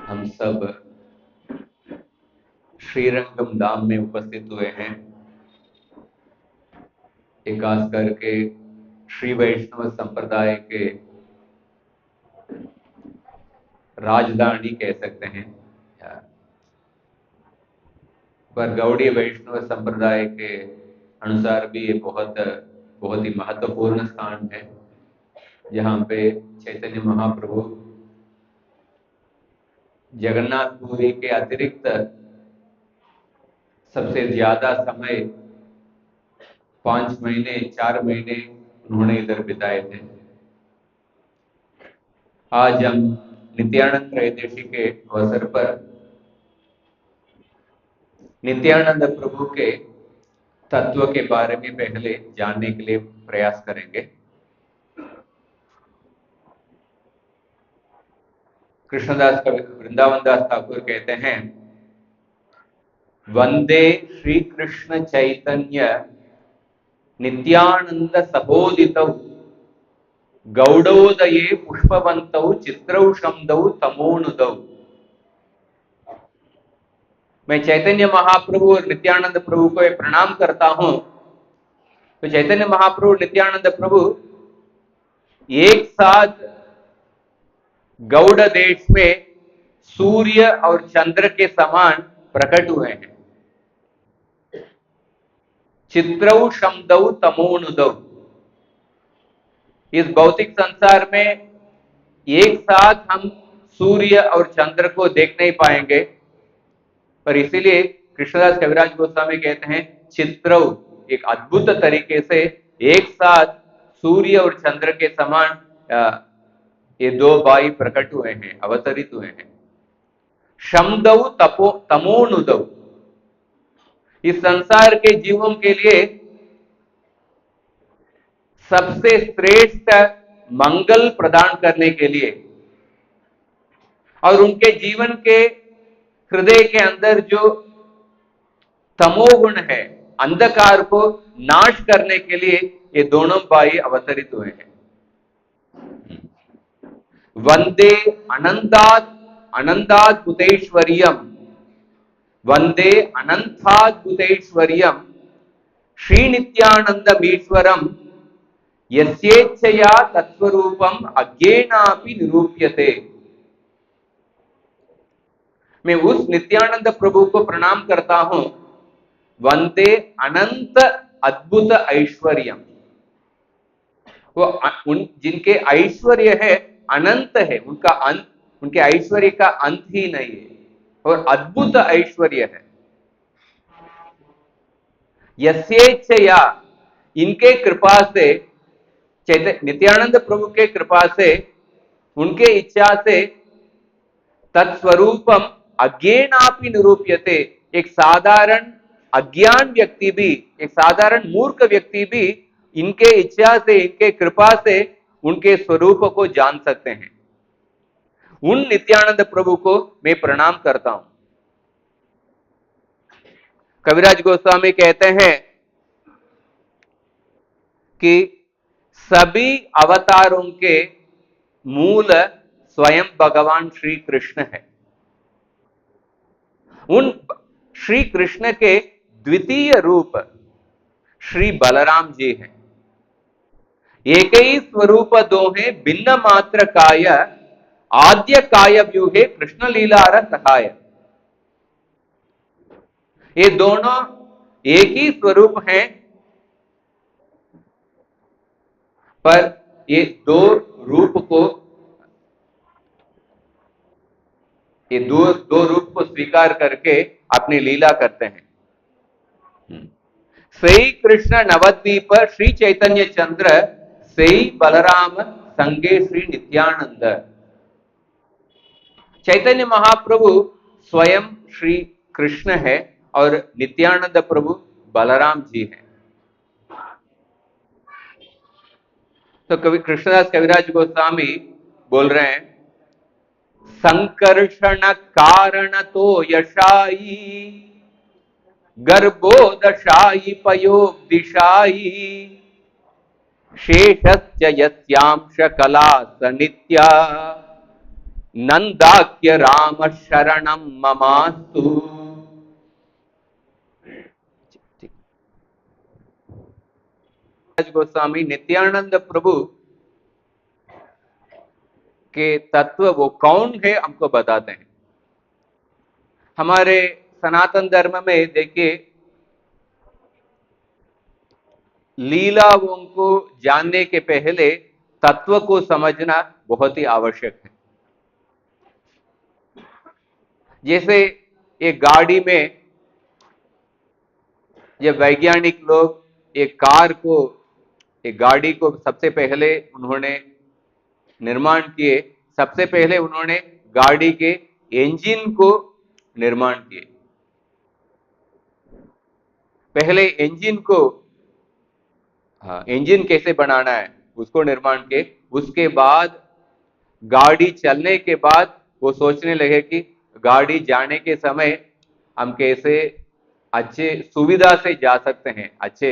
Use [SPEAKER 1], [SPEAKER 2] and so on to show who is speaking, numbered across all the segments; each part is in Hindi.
[SPEAKER 1] हम सब श्रीरंगम धाम में उपस्थित हुए हैं। एक खास करके श्री वैष्णव संप्रदाय के राजधानी कह सकते हैं, पर गौड़ीय वैष्णव संप्रदाय के अनुसार भी ये बहुत बहुत ही महत्वपूर्ण स्थान है, जहाँ पे चैतन्य महाप्रभु जगन्नाथपुरी के अतिरिक्त सबसे ज्यादा समय 5 महीने 4 महीने उन्होंने इधर बिताए थे। आज हम नित्यानंद त्रयोदशी के अवसर पर नित्यानंद प्रभु के तत्व के बारे में पहले जानने के लिए प्रयास करेंगे। कृष्णदास कवि वृंदावन दास ठाकुर कहते हैं, वंदे श्री कृष्ण चैतन्य नित्यानंद सहोदितौ गौड़ोदये पुष्पवंतौ चित्रौषंदौ तमोनुदौ। मैं चैतन्य महाप्रभु और नित्यानंद प्रभु को प्रणाम करता हूं। तो चैतन्य महाप्रभु नित्यानंद प्रभु एक साथ गौड़ देश में सूर्य और चंद्र के समान प्रकट हुए हैं। चित्रौ शब्दौ तमोनुदौ। इस भौतिक संसार में एक साथ हम सूर्य और चंद्र को देख नहीं पाएंगे, पर इसीलिए कृष्णदास कविराज गोस्वामी कहते हैं, चित्रौ, एक अद्भुत तरीके से एक साथ सूर्य और चंद्र के समान ये दो भाई प्रकट हुए हैं, अवतरित हुए हैं। शम्दौ तमोनुदौ। इस संसार के जीवों के लिए सबसे श्रेष्ठ मंगल प्रदान करने के लिए और उनके जीवन के हृदय के अंदर जो तमोगुण है, अंधकार को नाश करने के लिए ये दोनों भाई अवतरित हुए हैं। वंदे अनंताद्भुतेश्वर्यम, वंदे अनंताद्भुतेश्वर्यम श्री नित्यानंदमीश्वरम यस्येच्छया तत्स्वरूपम अज्ञेनापि निरूप्यते। मैं उस नित्यानंद प्रभु को प्रणाम करता हूं। वंदे अनंत अद्भुत ऐश्वर्यम, वो जिनके ऐश्वर्य है अनंत है, उनका अंत, उनके ऐश्वर्य का अंत ही नहीं है और अद्भुत ऐश्वर्य है। यस्येच्छया, इनके कृपा से, नित्यानंद प्रभु के कृपा से, उनके इच्छा से, तत्स्वरूपम अज्ञेनापि निरूप्यते। एक साधारण अज्ञान व्यक्ति भी, एक साधारण मूर्ख व्यक्ति भी इनके इच्छा से, इनके कृपा से उनके स्वरूप को जान सकते हैं। उन नित्यानंद प्रभु को मैं प्रणाम करता हूं। कविराज गोस्वामी कहते हैं कि सभी अवतारों के मूल स्वयं भगवान श्री कृष्ण है। उन श्री कृष्ण के द्वितीय रूप श्री बलराम जी हैं। एक ही स्वरूप दो है, भिन्न मात्र काय, आद्य काय व्यूहे कृष्ण लीलार सहाय। ये दोनों एक ही स्वरूप हैं, पर ये दो रूप को, ये दो रूप को स्वीकार करके अपनी लीला करते हैं। श्री कृष्ण नवद्वीप श्री चैतन्य चंद्र, श्री बलराम संगे श्री नित्यानंद। चैतन्य महाप्रभु स्वयं श्री कृष्ण है और नित्यानंद प्रभु बलराम जी हैं। तो कवि कृष्णदास कविराज गोस्वामी बोल रहे हैं, संकर्षण कारण तो यशाई, गर्भोदशाई पयोदिशाई, शेषस्य यस्यांश कला सनित्या, नंदाख्य राम शरणम ममास्तु। गोस्वामी नित्यानंद प्रभु के तत्व वो कौन है हमको बताते हैं। हमारे सनातन धर्म में देखिए, लीलाओं को जानने के पहले तत्व को समझना बहुत ही आवश्यक है। जैसे एक गाड़ी में ये वैज्ञानिक लोग एक गाड़ी को सबसे पहले उन्होंने निर्माण किए, सबसे पहले उन्होंने गाड़ी के इंजन को निर्माण किए। पहले इंजन को, इंजन कैसे बनाना है उसको निर्माण किए। उसके बाद गाड़ी चलने के बाद वो सोचने लगे कि गाड़ी जाने के समय हम कैसे अच्छे सुविधा से जा सकते हैं अच्छे।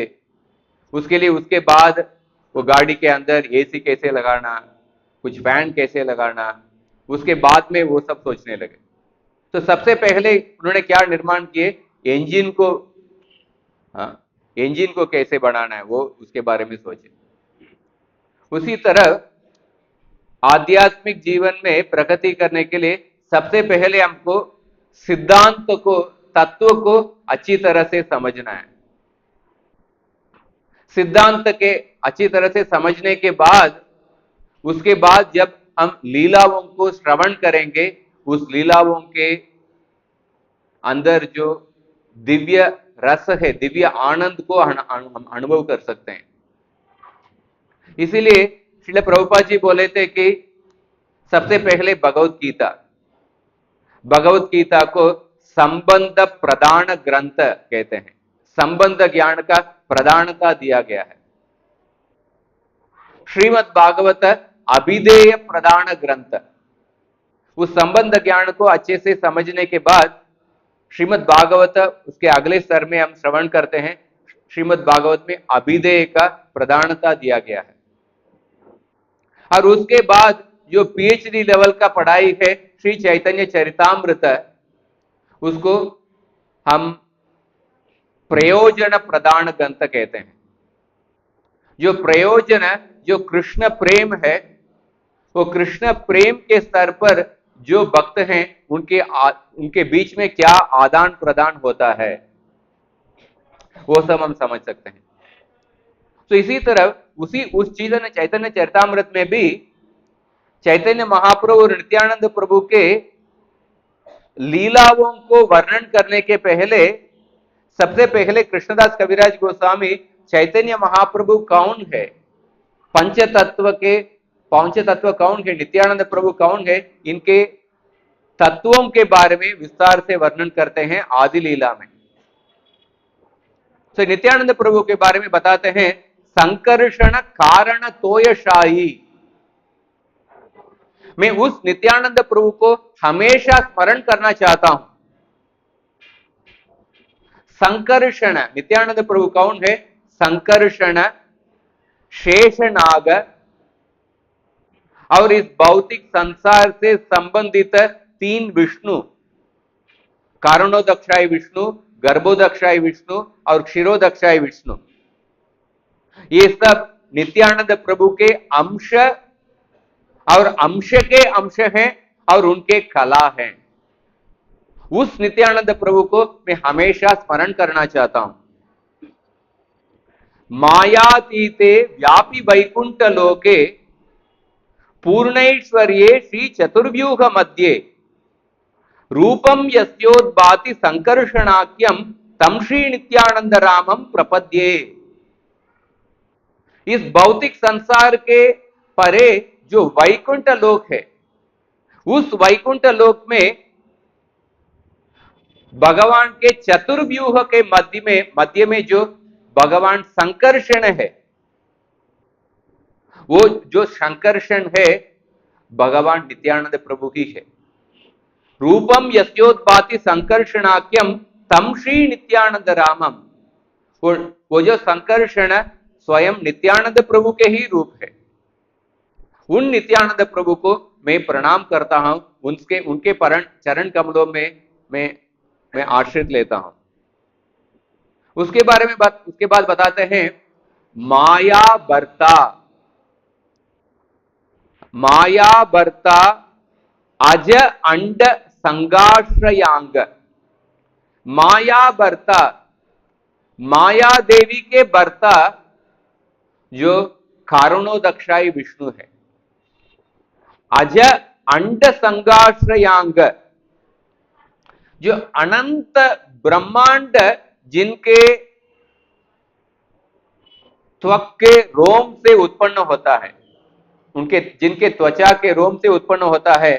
[SPEAKER 1] उसके लिए उसके बाद वो गाड़ी के अंदर एसी कैसे लगाना, कुछ फैन कैसे लगाना, उसके बाद में वो सब सोचने लगे। तो सबसे पहले उन्होंने क्या निर्माण किए, इंजन को, इंजन को कैसे बनाना है वो उसके बारे में सोचे। उसी तरह आध्यात्मिक जीवन में प्रगति करने के लिए सबसे पहले हमको सिद्धांत को, तत्व को अच्छी तरह से समझना है। सिद्धांत के अच्छी तरह से समझने के बाद, उसके बाद जब हम लीलाओं को श्रवण करेंगे, उस लीलाओं के अंदर जो दिव्य रस है, दिव्य आनंद को हम अनुभव कर सकते हैं। इसीलिए श्रील प्रभुपाद जी बोले थे कि सबसे पहले भगवत गीता को संबंध प्रधान ग्रंथ कहते हैं। संबंध ज्ञान का प्रधानता दिया गया है। श्रीमद् भागवत अभिधेय प्रधान ग्रंथ। उस संबंध ज्ञान को अच्छे से समझने के बाद श्रीमद् भागवत, उसके अगले स्तर में हम श्रवण करते हैं। श्रीमद् भागवत में अभिधेय का प्रधानता दिया गया है। और उसके बाद जो पीएचडी लेवल का पढ़ाई है श्री चैतन्य चरितामृत, उसको हम प्रयोजन प्रदान ग्रंथ कहते हैं। जो प्रयोजन, जो कृष्ण प्रेम है, वो कृष्ण प्रेम के स्तर पर जो भक्त हैं उनके बीच में क्या आदान प्रदान होता है वो सब हम समझ सकते हैं। तो इसी तरह उस चीज ने चैतन्य चरितामृत में भी चैतन्य महाप्रभु और नित्यानंद प्रभु के लीलाओं को वर्णन करने के पहले सबसे पहले कृष्णदास कविराज गोस्वामी चैतन्य महाप्रभु कौन है, पंचतत्व कौन है, नित्यानंद प्रभु कौन है, इनके तत्वों के बारे में विस्तार से वर्णन करते हैं आदि लीला में। तो नित्यानंद प्रभु के बारे में बताते हैं, संकर्षण कारण तोयशाही। मैं उस नित्यानंद प्रभु को हमेशा स्मरण करना चाहता हूं। संकर्षण, नित्यानंद प्रभु कौन है, संकर्षण, शेषनाग और इस भौतिक संसार से संबंधित तीन विष्णु, कारणोदक्षाय विष्णु, गर्भोदक्षाय विष्णु और क्षीरोदक्षाय विष्णु, ये सब नित्यानंद प्रभु के अंश और अंश के अंश हैं और उनके कला हैं। उस नित्यानंद प्रभु को मैं हमेशा स्मरण करना चाहता हूं। मायातीते व्यापी वैकुंठ लोके पूर्णैश्वर्ये श्री चतुर्व्यूह मध्ये रूपम यस्योद्भाति संकर्षणाख्यम तम श्री नित्यानंद रामम प्रपद्ये। इस भौतिक संसार के परे जो वैकुंठ लोक है, उस वैकुंठ लोक में भगवान के चतुर्व्यूह के मध्य में जो भगवान संकर्षण है, वो जो संकर्षण है भगवान नित्यानंद प्रभु की है। रूपम यस्योद्भाति संकर्षणाख्यम तम श्री नित्यानंद रामम, वो जो संकर्षण स्वयं नित्यानंद प्रभु के ही रूप है। उन नित्यानंद प्रभु को मैं प्रणाम करता हूं, उनके उनके चरण कमलों में मैं आश्रित लेता हूं। उसके बाद बताते हैं माया बर्ता, माया बर्ता अज अंड संगाश्रयांग। माया बर्ता, माया देवी के बर्ता जो कारणोदक्षाई विष्णु है। अज अंड संगाश्रयांग, जो अनंत ब्रह्मांड जिनके त्वक के रोम से उत्पन्न होता है, उनके जिनके त्वचा के रोम से उत्पन्न होता है।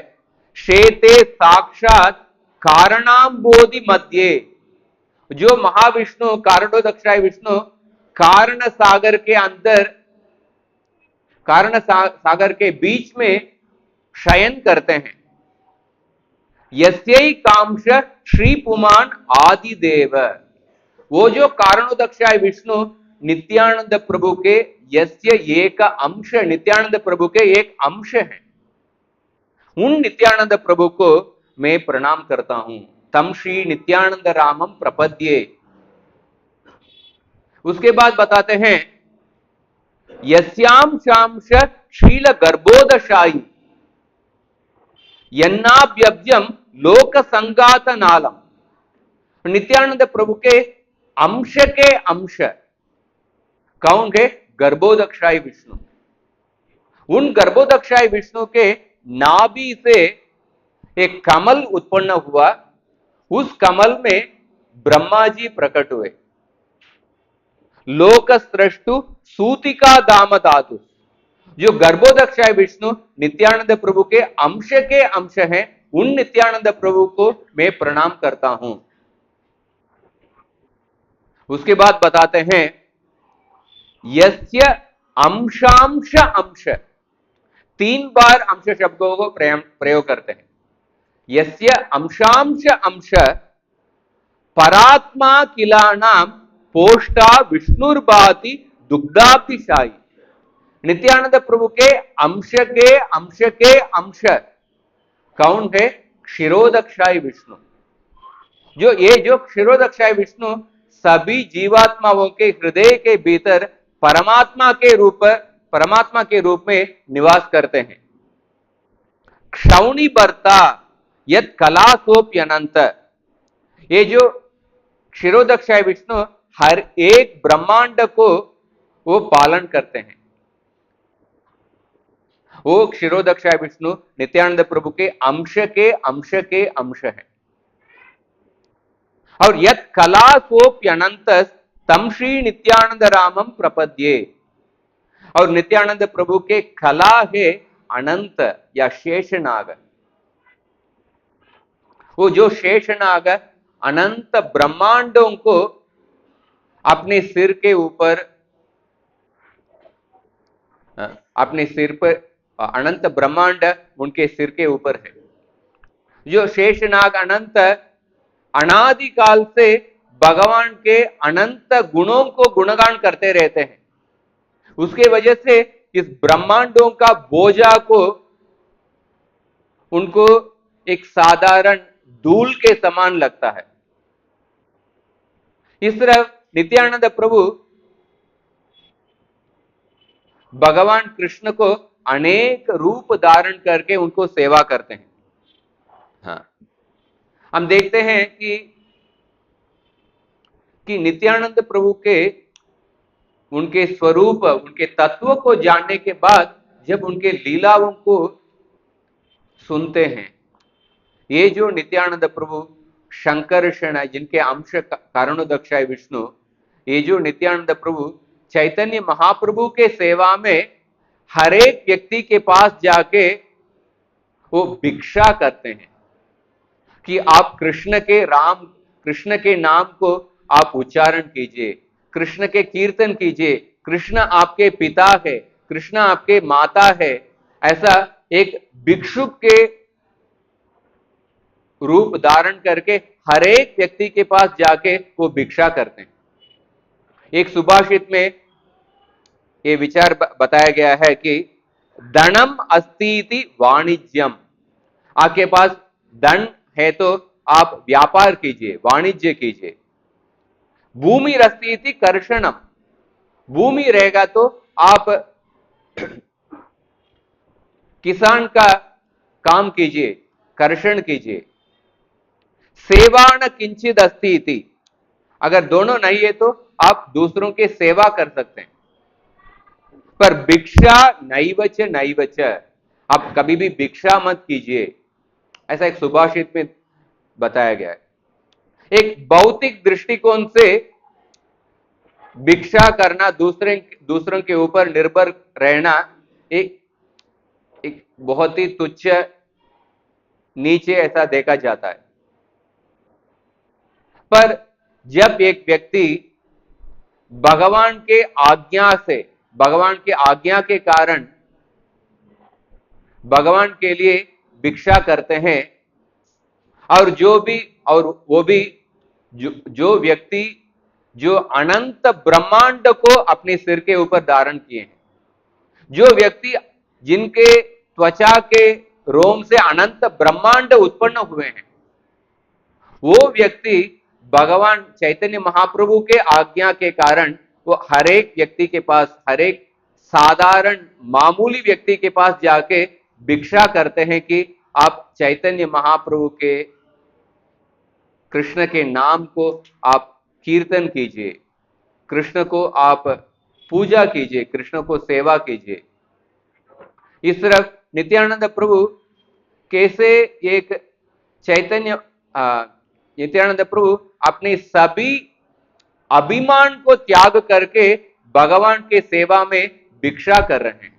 [SPEAKER 1] शेते साक्षात कारणांबोधि मध्य, जो महाविष्णु कारणोदक्षाय विष्णु कारण सागर के अंदर, कारण सागर के बीच में शयन करते हैं। यस्यै कांश श्री पुमान आदिदेव, वो जो कारणोदक्षाय विष्णु नित्यानंद प्रभु के यस्य एक अंश, नित्यानंद प्रभु के एक अंश है, उन नित्यानंद प्रभु को मैं प्रणाम करता हूं। तम श्री नित्यानंद रामम प्रपद्ये। उसके बाद बताते हैं यस्याम शांश शील गर्भोदशाई यन्नाभ्यव्यम लोक संगात नालम। नित्यानंद प्रभु के अंश कौन है? गर्भोदक्षाई विष्णु। उन गर्भोदक्षाई विष्णु के नाभि से एक कमल उत्पन्न हुआ, उस कमल में ब्रह्मा जी प्रकट हुए। लोक सृष्टु सूतिका दाम धातु, जो गर्भोदक्षाय विष्णु नित्यानंद प्रभु के अंश हैं, उन नित्यानंद प्रभु को मैं प्रणाम करता हूं। उसके बाद बताते हैं यस्य अंशांश अंश, 3 बार अंश शब्दों को प्रयोग करते हैं। यस्य अंशांश अंश परात्मा किलानाम पोष्टा विष्णुर्भाति दुग्धातिशायी। नित्यानंद प्रभु के अंश कौन है? क्षीरोदक्षाई विष्णु। जो क्षीरोदक्षाई विष्णु सभी जीवात्माओं के हृदय के भीतर परमात्मा के रूप में निवास करते हैं। क्षौणी बर्ता यद कलासोप्यनंत, ये जो क्षीरोदक्षाय विष्णु हर एक ब्रह्मांड को वो पालन करते हैं। वो क्षीरोदक्षाय विष्णु नित्यानंद प्रभु के अंश है। और यत कला सोप्यनंत तम श्री नित्यानंद रामम प्रपद्ये, और नित्यानंद प्रभु के कला है अनंत या शेषनाग। वो जो शेषनाग अनंत ब्रह्मांडों को अपने सिर पर, अनंत ब्रह्मांड उनके सिर के ऊपर है। जो शेषनाग अनंत अनादिकाल से भगवान के अनंत गुणों को गुणगान करते रहते हैं। उसके वजह से इस ब्रह्मांडों का बोझा को उनको एक साधारण धूल के समान लगता है। इस तरह नित्यानंद प्रभु भगवान कृष्ण को अनेक रूप धारण करके उनको सेवा करते हैं। हाँ, हम देखते हैं कि नित्यानंद प्रभु के उनके स्वरूप, उनके तत्व को जानने के बाद जब उनके लीलाओं को सुनते हैं, ये जो नित्यानंद प्रभु शंकरषण है, जिनके अंश कारणोदक्षाय विष्णु, ये जो नित्यानंद प्रभु चैतन्य महाप्रभु के सेवा में हर एक व्यक्ति के पास जाके वो भिक्षा करते हैं कि आप कृष्ण के नाम को आप उच्चारण कीजिए, कृष्ण के कीर्तन कीजिए, कृष्ण आपके पिता है, कृष्ण आपके माता है। ऐसा एक भिक्षुक के रूप धारण करके हर एक व्यक्ति के पास जाके वो भिक्षा करते हैं। एक सुभाषित में ये विचार बताया गया है कि धनम अस्तीति वाणिज्यम, आपके पास धन है तो आप व्यापार कीजिए, वाणिज्य कीजिए। भूमि रस्तीति कर्षणम, भूमि रहेगा तो आप किसान का काम कीजिए, कर्षण कीजिए। सेवा न किंचित अस्ति इति, अगर दोनों नहीं है तो आप दूसरों की सेवा कर सकते हैं। पर भिक्षा नैवच नैवच, आप कभी भी भिक्षा मत कीजिए, ऐसा एक सुभाषित में बताया गया है। एक भौतिक दृष्टिकोण से भिक्षा करना, दूसरों के ऊपर निर्भर रहना एक एक बहुत ही तुच्छ, नीचे ऐसा देखा जाता है। पर जब एक व्यक्ति भगवान के आज्ञा से, भगवान की आज्ञा के कारण भगवान के लिए भिक्षा करते हैं, और वो भी जो व्यक्ति जो अनंत ब्रह्मांड को अपने सिर के ऊपर धारण किए हैं, जो व्यक्ति जिनके त्वचा के रोम से अनंत ब्रह्मांड उत्पन्न हुए हैं, वो व्यक्ति भगवान चैतन्य महाप्रभु के आज्ञा के कारण वो हर एक व्यक्ति के पास, हर एक साधारण मामूली व्यक्ति के पास जाके भिक्षा करते हैं कि आप चैतन्य महाप्रभु के, कृष्ण के नाम को आप कीर्तन कीजिए, कृष्ण को आप पूजा कीजिए, कृष्ण को सेवा कीजिए। इस तरह नित्यानंद प्रभु कैसे एक चैतन्य नित्यानंद प्रभु अपने सभी अभिमान को त्याग करके भगवान के सेवा में भिक्षा कर रहे हैं।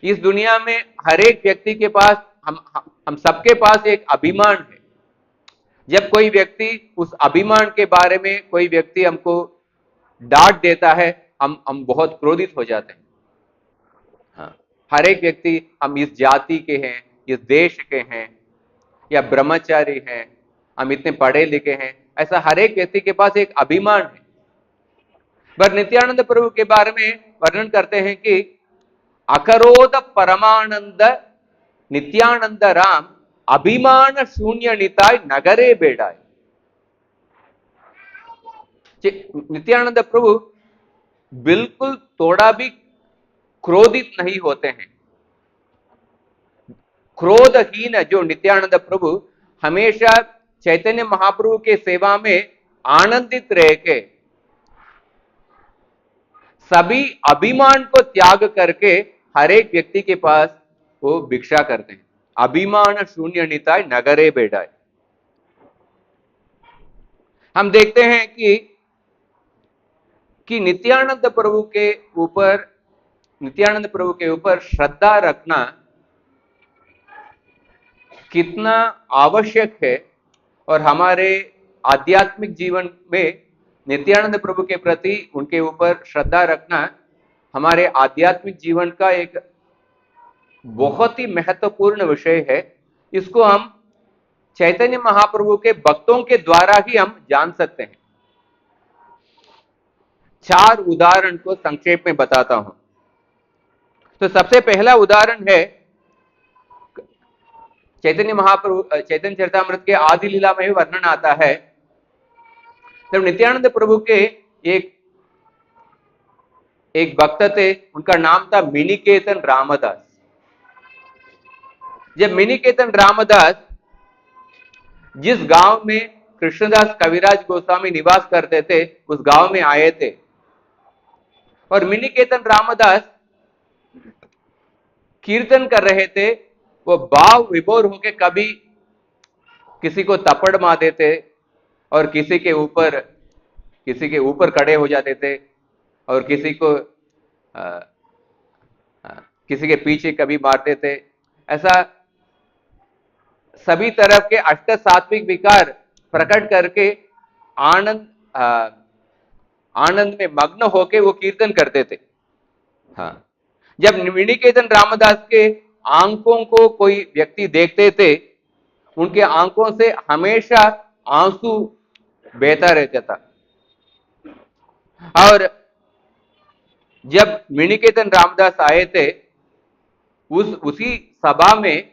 [SPEAKER 1] इस दुनिया में हर एक व्यक्ति के पास, हम सबके पास एक अभिमान है। जब कोई व्यक्ति उस अभिमान के बारे में, कोई व्यक्ति हमको डांट देता है, हम बहुत क्रोधित हो जाते हैं। हाँ, हर एक व्यक्ति, हम इस जाति के हैं, इस देश के हैं, या ब्रह्मचारी हैं, हम इतने पढ़े लिखे हैं, ऐसा हर एक व्यक्ति के पास एक अभिमान है। पर नित्यानंद प्रभु के बारे में वर्णन करते हैं कि अकरोध परमानंद नित्यानंद राम अभिमान शून्य निताय नगरे बेड़ाय। नित्यानंद प्रभु बिल्कुल थोड़ा भी क्रोधित नहीं होते हैं। क्रोधहीन जो नित्यानंद प्रभु हमेशा चैतन्य महाप्रभु के सेवा में आनंदित रह के सभी अभिमान को त्याग करके हर एक व्यक्ति के पास वो भिक्षा करते हैं। अभिमान शून्य निताय नगरे बेड़ाय। हम देखते हैं कि नित्यानंद प्रभु के ऊपर श्रद्धा रखना कितना आवश्यक है, और हमारे आध्यात्मिक जीवन में नित्यानंद प्रभु के प्रति उनके ऊपर श्रद्धा रखना हमारे आध्यात्मिक जीवन का एक बहुत ही महत्वपूर्ण विषय है। इसको हम चैतन्य महाप्रभु के भक्तों के द्वारा ही हम जान सकते हैं। 4 उदाहरण को संक्षेप में बताता हूं। तो सबसे पहला उदाहरण है चैतन्य महाप्रभु, चैतन्य चरितामृत के आदि लीला में वर्णन आता है। जब नित्यानंद प्रभु के एक भक्त थे, उनका नाम था मिनिकेतन रामदास। जब मिनिकेतन रामदास जिस गांव में कृष्णदास कविराज गोस्वामी निवास करते थे, उस गांव में आए थे, और मिनिकेतन रामदास कीर्तन कर रहे थे। वो भाव विभोर होकर कभी किसी को थप्पड़ मार देते और किसी के ऊपर खड़े हो जाते थे, और किसी के पीछे कभी मारते थे। ऐसा सभी तरफ के अष्ट सात्विक विकार प्रकट करके आनंद में मग्न होकर वो कीर्तन करते थे। हाँ, जब मिनिकेतन रामदास के आंखों को कोई व्यक्ति देखते थे, उनके आंखों से हमेशा आंसू बहता रहता था, और जब मिनिकेतन रामदास आए थे, उसी सभा में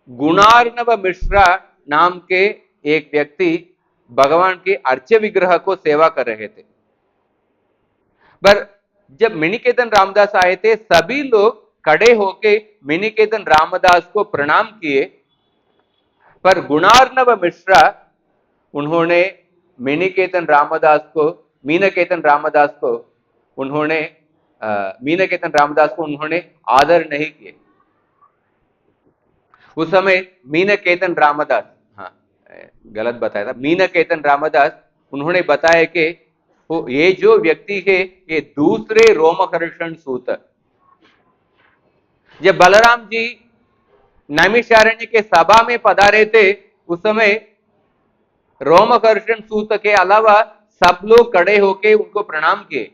[SPEAKER 1] गुणार्णव मिश्रा नाम के एक व्यक्ति भगवान के अर्च्य विग्रह को सेवा कर रहे थे। पर जब मिनिकेतन रामदास आए थे, सभी लोग खड़े होके मिनिकेतन रामदास को प्रणाम किए, पर गुणार्णव मिश्रा उन्होंने मीनकेतन रामदास को उन्होंने आदर नहीं किए। उस समय मीनकेतन रामदास, हाँ गलत बताया था, मीनकेतन रामदास उन्होंने बताया कि ये जो व्यक्ति है ये दूसरे रोमहर्षण सूत। जब बलराम जी नैमिषारण्य के सभा में पधारे थे, उस समय रोमहर्षण सूत के अलावा सब लोग खड़े होके उनको प्रणाम किए।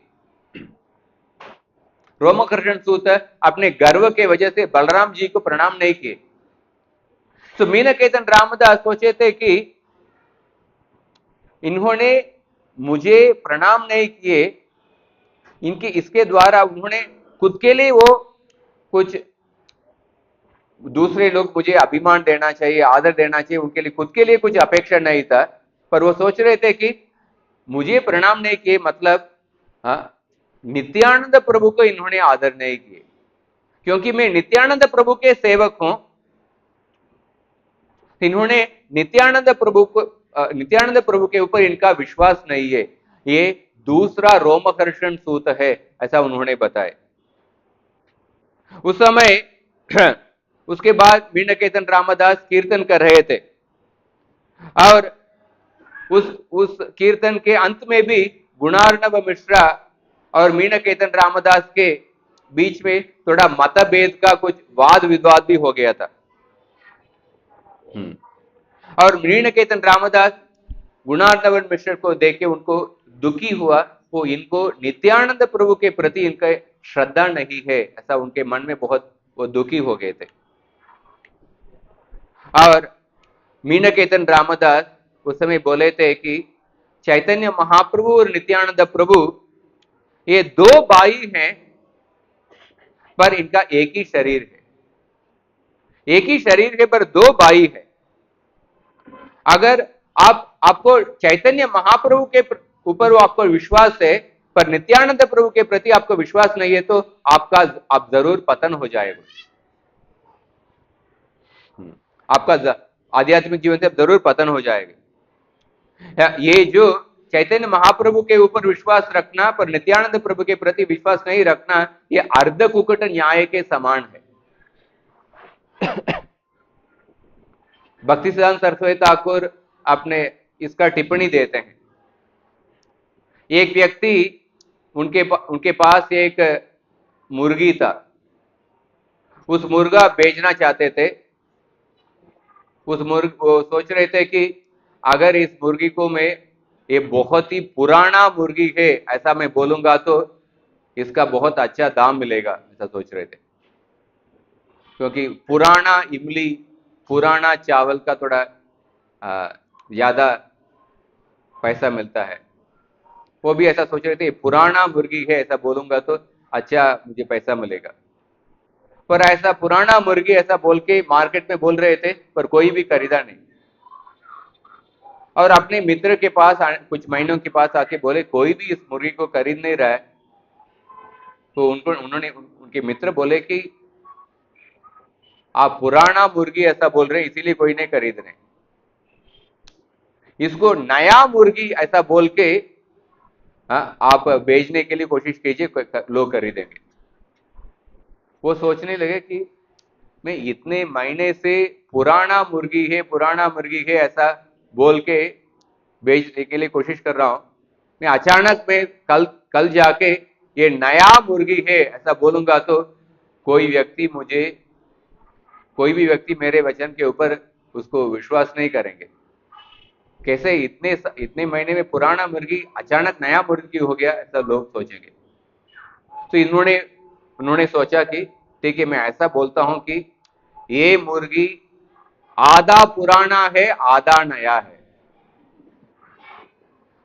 [SPEAKER 1] रोमहर्षण सूत अपने गर्व के वजह से बलराम जी को प्रणाम नहीं किए। तो मीनकेतन रामदास सोचे थे कि इन्होंने मुझे प्रणाम नहीं किए, इसके द्वारा उन्होंने खुद के लिए वो कुछ, दूसरे लोग मुझे अभिमान देना चाहिए, आदर देना चाहिए, उनके लिए खुद के लिए कुछ अपेक्षा नहीं था। पर वो सोच रहे थे कि मुझे प्रणाम नहीं किए मतलब नित्यानंद प्रभु को इन्होंने आदर नहीं किए, क्योंकि मैं नित्यानंद प्रभु के सेवक हूं। इन्होंने नित्यानंद प्रभु के ऊपर इनका विश्वास नहीं है, ये दूसरा रोमहर्षण सूत है, ऐसा उन्होंने बताया। उस समय उसके बाद मीनकेतन रामदास कीर्तन कर रहे थे, और उस कीर्तन के अंत में भी गुणार्णव मिश्रा और मीनकेतन रामदास के बीच में थोड़ा मतभेद का कुछ वाद विवाद भी हो गया था। और मीनकेतन रामदास गुणार्णव मिश्र को देख के उनको दुखी हुआ, वो इनको नित्यानंद प्रभु के प्रति इनका श्रद्धा नहीं है, ऐसा उनके मन में बहुत वो दुखी हो गए थे। और मीनकेतन रामदास उस समय बोले थे कि चैतन्य महाप्रभु और नित्यानंद प्रभु ये दो भाई हैं, पर इनका एक ही शरीर है। एक ही शरीर है पर दो भाई है। अगर आपको चैतन्य महाप्रभु के ऊपर आपको विश्वास है, पर नित्यानंद प्रभु के प्रति आपको विश्वास नहीं है, तो आप जरूर पतन हो जाएगा। आपका आध्यात्मिक जीवन से जरूर पतन हो जाएगा। ये जो चैतन्य महाप्रभु के ऊपर विश्वास रखना पर नित्यानंद प्रभु के प्रति विश्वास नहीं रखना, ये अर्ध कुकट न्याय के समान है। भक्ति सिद्धांत सरस्वती ठाकुर अपने इसका टिप्पणी देते हैं। एक व्यक्ति, उनके पास एक मुर्गी था, उस मुर्गा बेचना चाहते थे। वो सोच रहे थे कि अगर इस मुर्गी को मैं, ये बहुत ही पुराना मुर्गी है ऐसा मैं बोलूंगा तो इसका बहुत अच्छा दाम मिलेगा, ऐसा सोच रहे थे। क्योंकि पुराना इमली, पुराना चावल का थोड़ा ज्यादा पैसा मिलता है। वो भी ऐसा सोच रहे थे, पुराना मुर्गी है ऐसा बोलूंगा तो अच्छा मुझे पैसा मिलेगा। पर ऐसा पुराना मुर्गी ऐसा बोल के मार्केट में बोल रहे थे, पर कोई भी खरीदा नहीं। और अपने मित्र के पास कुछ महीनों के पास आके बोले कोई भी इस मुर्गी को खरीद नहीं रहा है। तो उनके मित्र बोले कि आप पुराना मुर्गी ऐसा बोल रहे हैं इसीलिए कोई नहीं खरीद रहे, इसको नया मुर्गी ऐसा बोल के आप बेचने के लिए कोशिश कीजिए, लोग खरीदेंगे। वो सोचने लगे कि मैं इतने महीने से पुराना मुर्गी है ऐसा बोल के बेचने के लिए कोशिश कर रहा हूं, मैं अचानक में कल जाके ये नया मुर्गी है ऐसा बोलूंगा तो कोई भी व्यक्ति मेरे वचन के ऊपर उसको विश्वास नहीं करेंगे। कैसे इतने महीने में पुराना मुर्गी अचानक नया मुर्गी हो गया, ऐसा लोग सोचेंगे। तो उन्होंने सोचा कि ठीक है, मैं ऐसा बोलता हूं कि ये मुर्गी आधा पुराना है आधा नया है।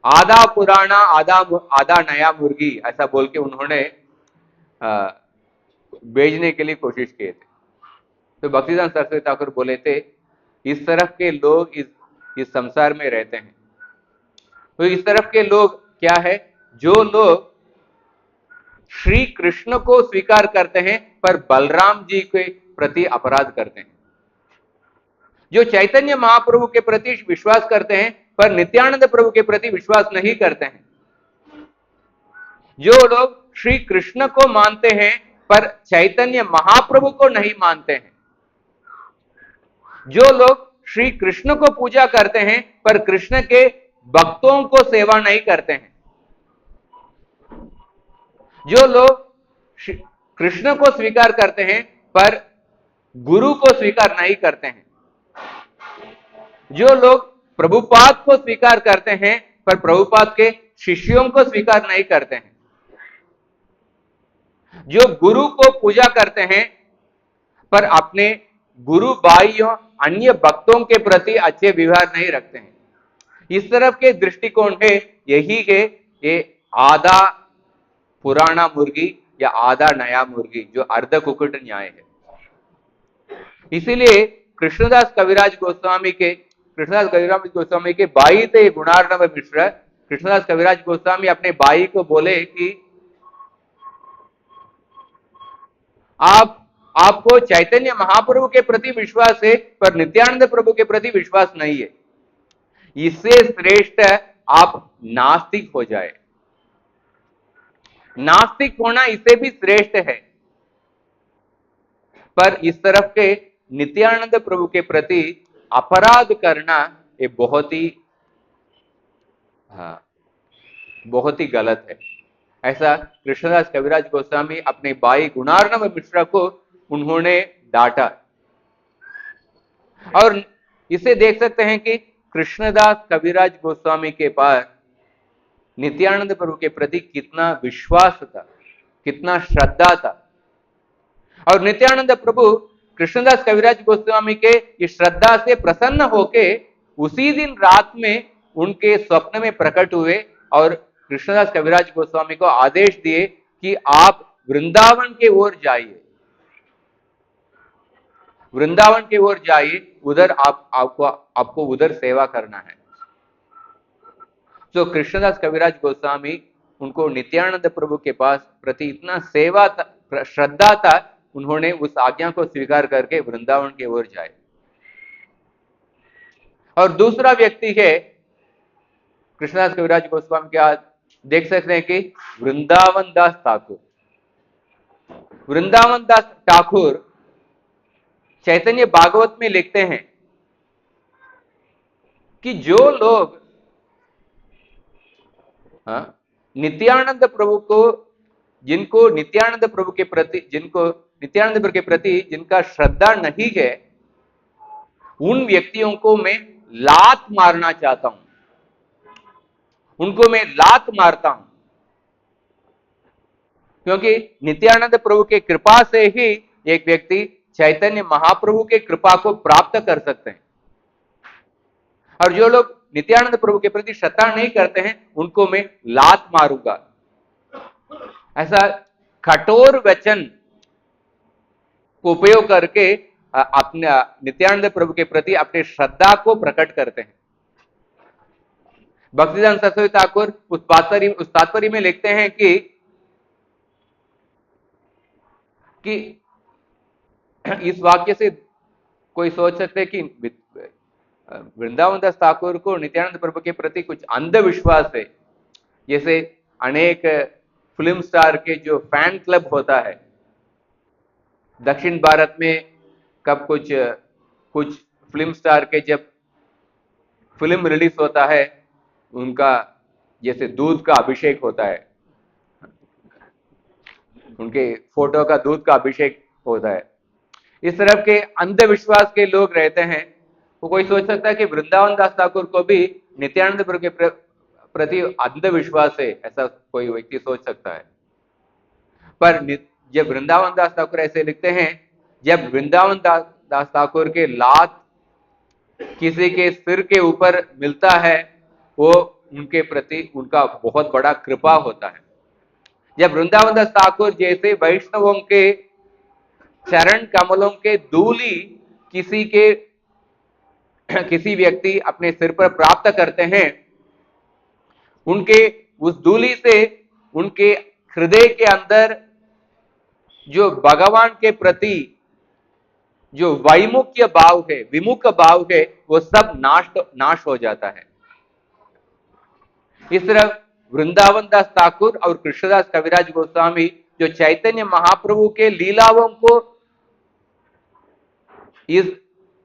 [SPEAKER 1] आधा पुराना आधा आधा नया मुर्गी ऐसा बोल के उन्होंने बेचने के लिए कोशिश किए थे। तो भक्तिदान सरस्वती ठाकुर बोले थे, इस तरफ के लोग इस संसार में रहते हैं। तो इस तरफ के लोग क्या है, जो लोग श्री कृष्ण को स्वीकार करते हैं पर बलराम जी के प्रति अपराध करते हैं, जो चैतन्य महाप्रभु के प्रति विश्वास करते हैं पर नित्यानंद प्रभु के प्रति विश्वास नहीं करते हैं, जो लोग श्री कृष्ण को मानते हैं पर चैतन्य महाप्रभु को नहीं मानते हैं, जो लोग श्री कृष्ण को पूजा करते हैं पर कृष्ण के भक्तों को सेवा नहीं करते हैं, जो लोग कृष्ण को स्वीकार करते हैं पर गुरु को स्वीकार नहीं करते हैं, जो लोग प्रभुपाद को स्वीकार करते हैं पर प्रभुपाद के शिष्यों को स्वीकार नहीं करते हैं, जो गुरु को पूजा करते हैं पर अपने गुरु भाइयों अन्य भक्तों के प्रति अच्छे व्यवहार नहीं रखते हैं, इस तरफ के दृष्टिकोण है, यही है ये आधा पुराना मुर्गी या आधा नया मुर्गी, जो अर्ध कुकुट न्याय है। इसीलिए कृष्णदास कविराज गोस्वामी के भाई थे गुणार्णव मिश्र। कृष्णदास कविराज गोस्वामी अपने भाई को बोले कि आपको चैतन्य महाप्रभु के प्रति विश्वास है पर नित्यानंद प्रभु के प्रति विश्वास नहीं है, इससे श्रेष्ठ आप नास्तिक हो जाए, नास्तिक होना इससे भी श्रेष्ठ है। पर इस तरफ के नित्यानंद प्रभु के प्रति अपराध करना ये बहुत ही गलत है। ऐसा कृष्णदास कविराज गोस्वामी अपने भाई गुणार्णव मिश्रा को उन्होंने डांटा। और इसे देख सकते हैं कि कृष्णदास कविराज गोस्वामी के पास नित्यानंद प्रभु के प्रति कितना विश्वास था, कितना श्रद्धा था। और नित्यानंद प्रभु कृष्णदास कविराज गोस्वामी के इस श्रद्धा से प्रसन्न होके उसी दिन रात में उनके स्वप्न में प्रकट हुए और कृष्णदास कविराज गोस्वामी को आदेश दिए कि आप वृंदावन की ओर जाइए, वृंदावन की ओर जाइए, उधर आपको उधर सेवा करना है। तो कृष्णदास कविराज गोस्वामी उनको नित्यानंद प्रभु के पास प्रति इतना सेवा श्रद्धा था, उन्होंने उस आज्ञा को स्वीकार करके वृंदावन की ओर जाए। और दूसरा व्यक्ति है कृष्णदास कविराज गोस्वामी के आज देख सकते हैं कि वृंदावन दास ठाकुर। वृंदावन दास ठाकुर चैतन्य भागवत में लिखते हैं कि जो लोग नित्यानंद प्रभु को जिनको नित्यानंद प्रभु के प्रति जिनका श्रद्धा नहीं है, उन व्यक्तियों को मैं लात मारना चाहता हूं, उनको मैं लात मारता हूं, क्योंकि नित्यानंद प्रभु के कृपा से ही एक व्यक्ति चैतन्य महाप्रभु के कृपा को प्राप्त कर सकते हैं। और जो लोग नित्यानंद प्रभु के प्रति श्रद्धा नहीं करते हैं, उनको मैं लात मारूंगा, ऐसा कठोर वचन को उपयोग करके अपने नित्यानंद प्रभु के प्रति अपने श्रद्धा को प्रकट करते हैं। भक्तिदान सरस्वती ठाकुर उस तात्पर्य में लिखते हैं कि इस वाक्य से कोई सोच सकते हैं कि वृंदावन दास ठाकुर को नित्यानंद प्रभु के प्रति कुछ अंधविश्वास है, जैसे अनेक फिल्म स्टार के जो फैन क्लब होता है दक्षिण भारत में, कब कुछ फिल्म स्टार के जब फिल्म रिलीज होता है, उनका जैसे दूध का अभिषेक होता है, उनके फोटो का दूध का अभिषेक होता है। इस तरफ के अंधविश्वास के लोग रहते हैं। तो कोई सोच सकता है कि वृंदावन दास ठाकुर को भी नित्यानंद प्रभु के प्रति अंधविश्वास है, ऐसा कोई व्यक्ति सोच सकता है। पर जब वृंदावन दास ठाकुर ऐसे लिखते हैं, जब वृंदावन दास ठाकुर के लात किसी के सिर के ऊपर मिलता है, वो उनके प्रति उनका बहुत बड़ा कृपा होता है। जब वृंदावन दास ठाकुर जैसे वैष्णवों के चरण कमलों के धूली किसी व्यक्ति अपने सिर पर प्राप्त करते हैं, उनके उस धूली से उनके हृदय के अंदर जो भगवान के प्रति जो वैमुख्य भाव है, विमुख भाव है, वो सब नाश हो जाता है। इस तरह वृंदावन दास ठाकुर और कृष्णदास कविराज गोस्वामी जो चैतन्य महाप्रभु के लीलाओं को इस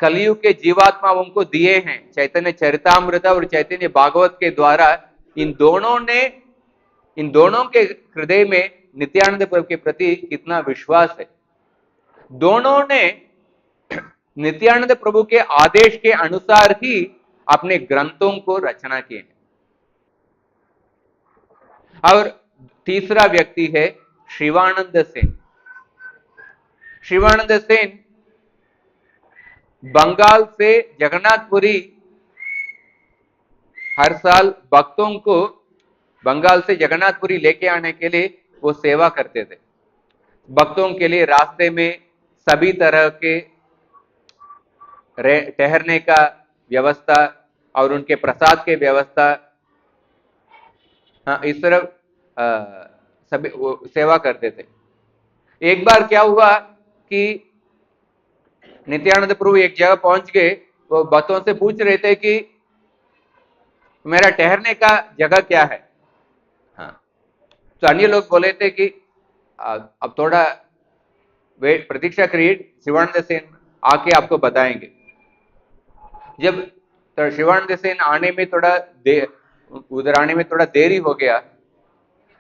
[SPEAKER 1] कलयुग के जीवात्माओं को दिए हैं, चैतन्य चरितामृत और चैतन्य भागवत के द्वारा, इन दोनों के हृदय में नित्यानंद प्रभु के प्रति कितना विश्वास है। दोनों ने नित्यानंद प्रभु के आदेश के अनुसार ही अपने ग्रंथों को रचना किए हैं। और तीसरा व्यक्ति है शिवानंद सेन। शिवानंद सेन बंगाल से जगन्नाथपुरी हर साल भक्तों को बंगाल से जगन्नाथपुरी लेके आने के लिए वो सेवा करते थे। भक्तों के लिए रास्ते में सभी तरह के ठहरने का व्यवस्था और उनके प्रसाद के व्यवस्था, हाँ, इस तरह सभी सेवा करते थे। एक बार क्या हुआ कि नित्यानंद प्रभु एक जगह पहुंच गए, वो भक्तों से पूछ रहे थे कि मेरा ठहरने का जगह क्या है। हाँ, तो अन्य लोग बोले थे कि अब थोड़ा वेट, प्रतीक्षा करिए, शिवानंद सेन आके आपको बताएंगे। जब तो शिवानंद सेन आने में उधर आने में थोड़ा देरी हो गया,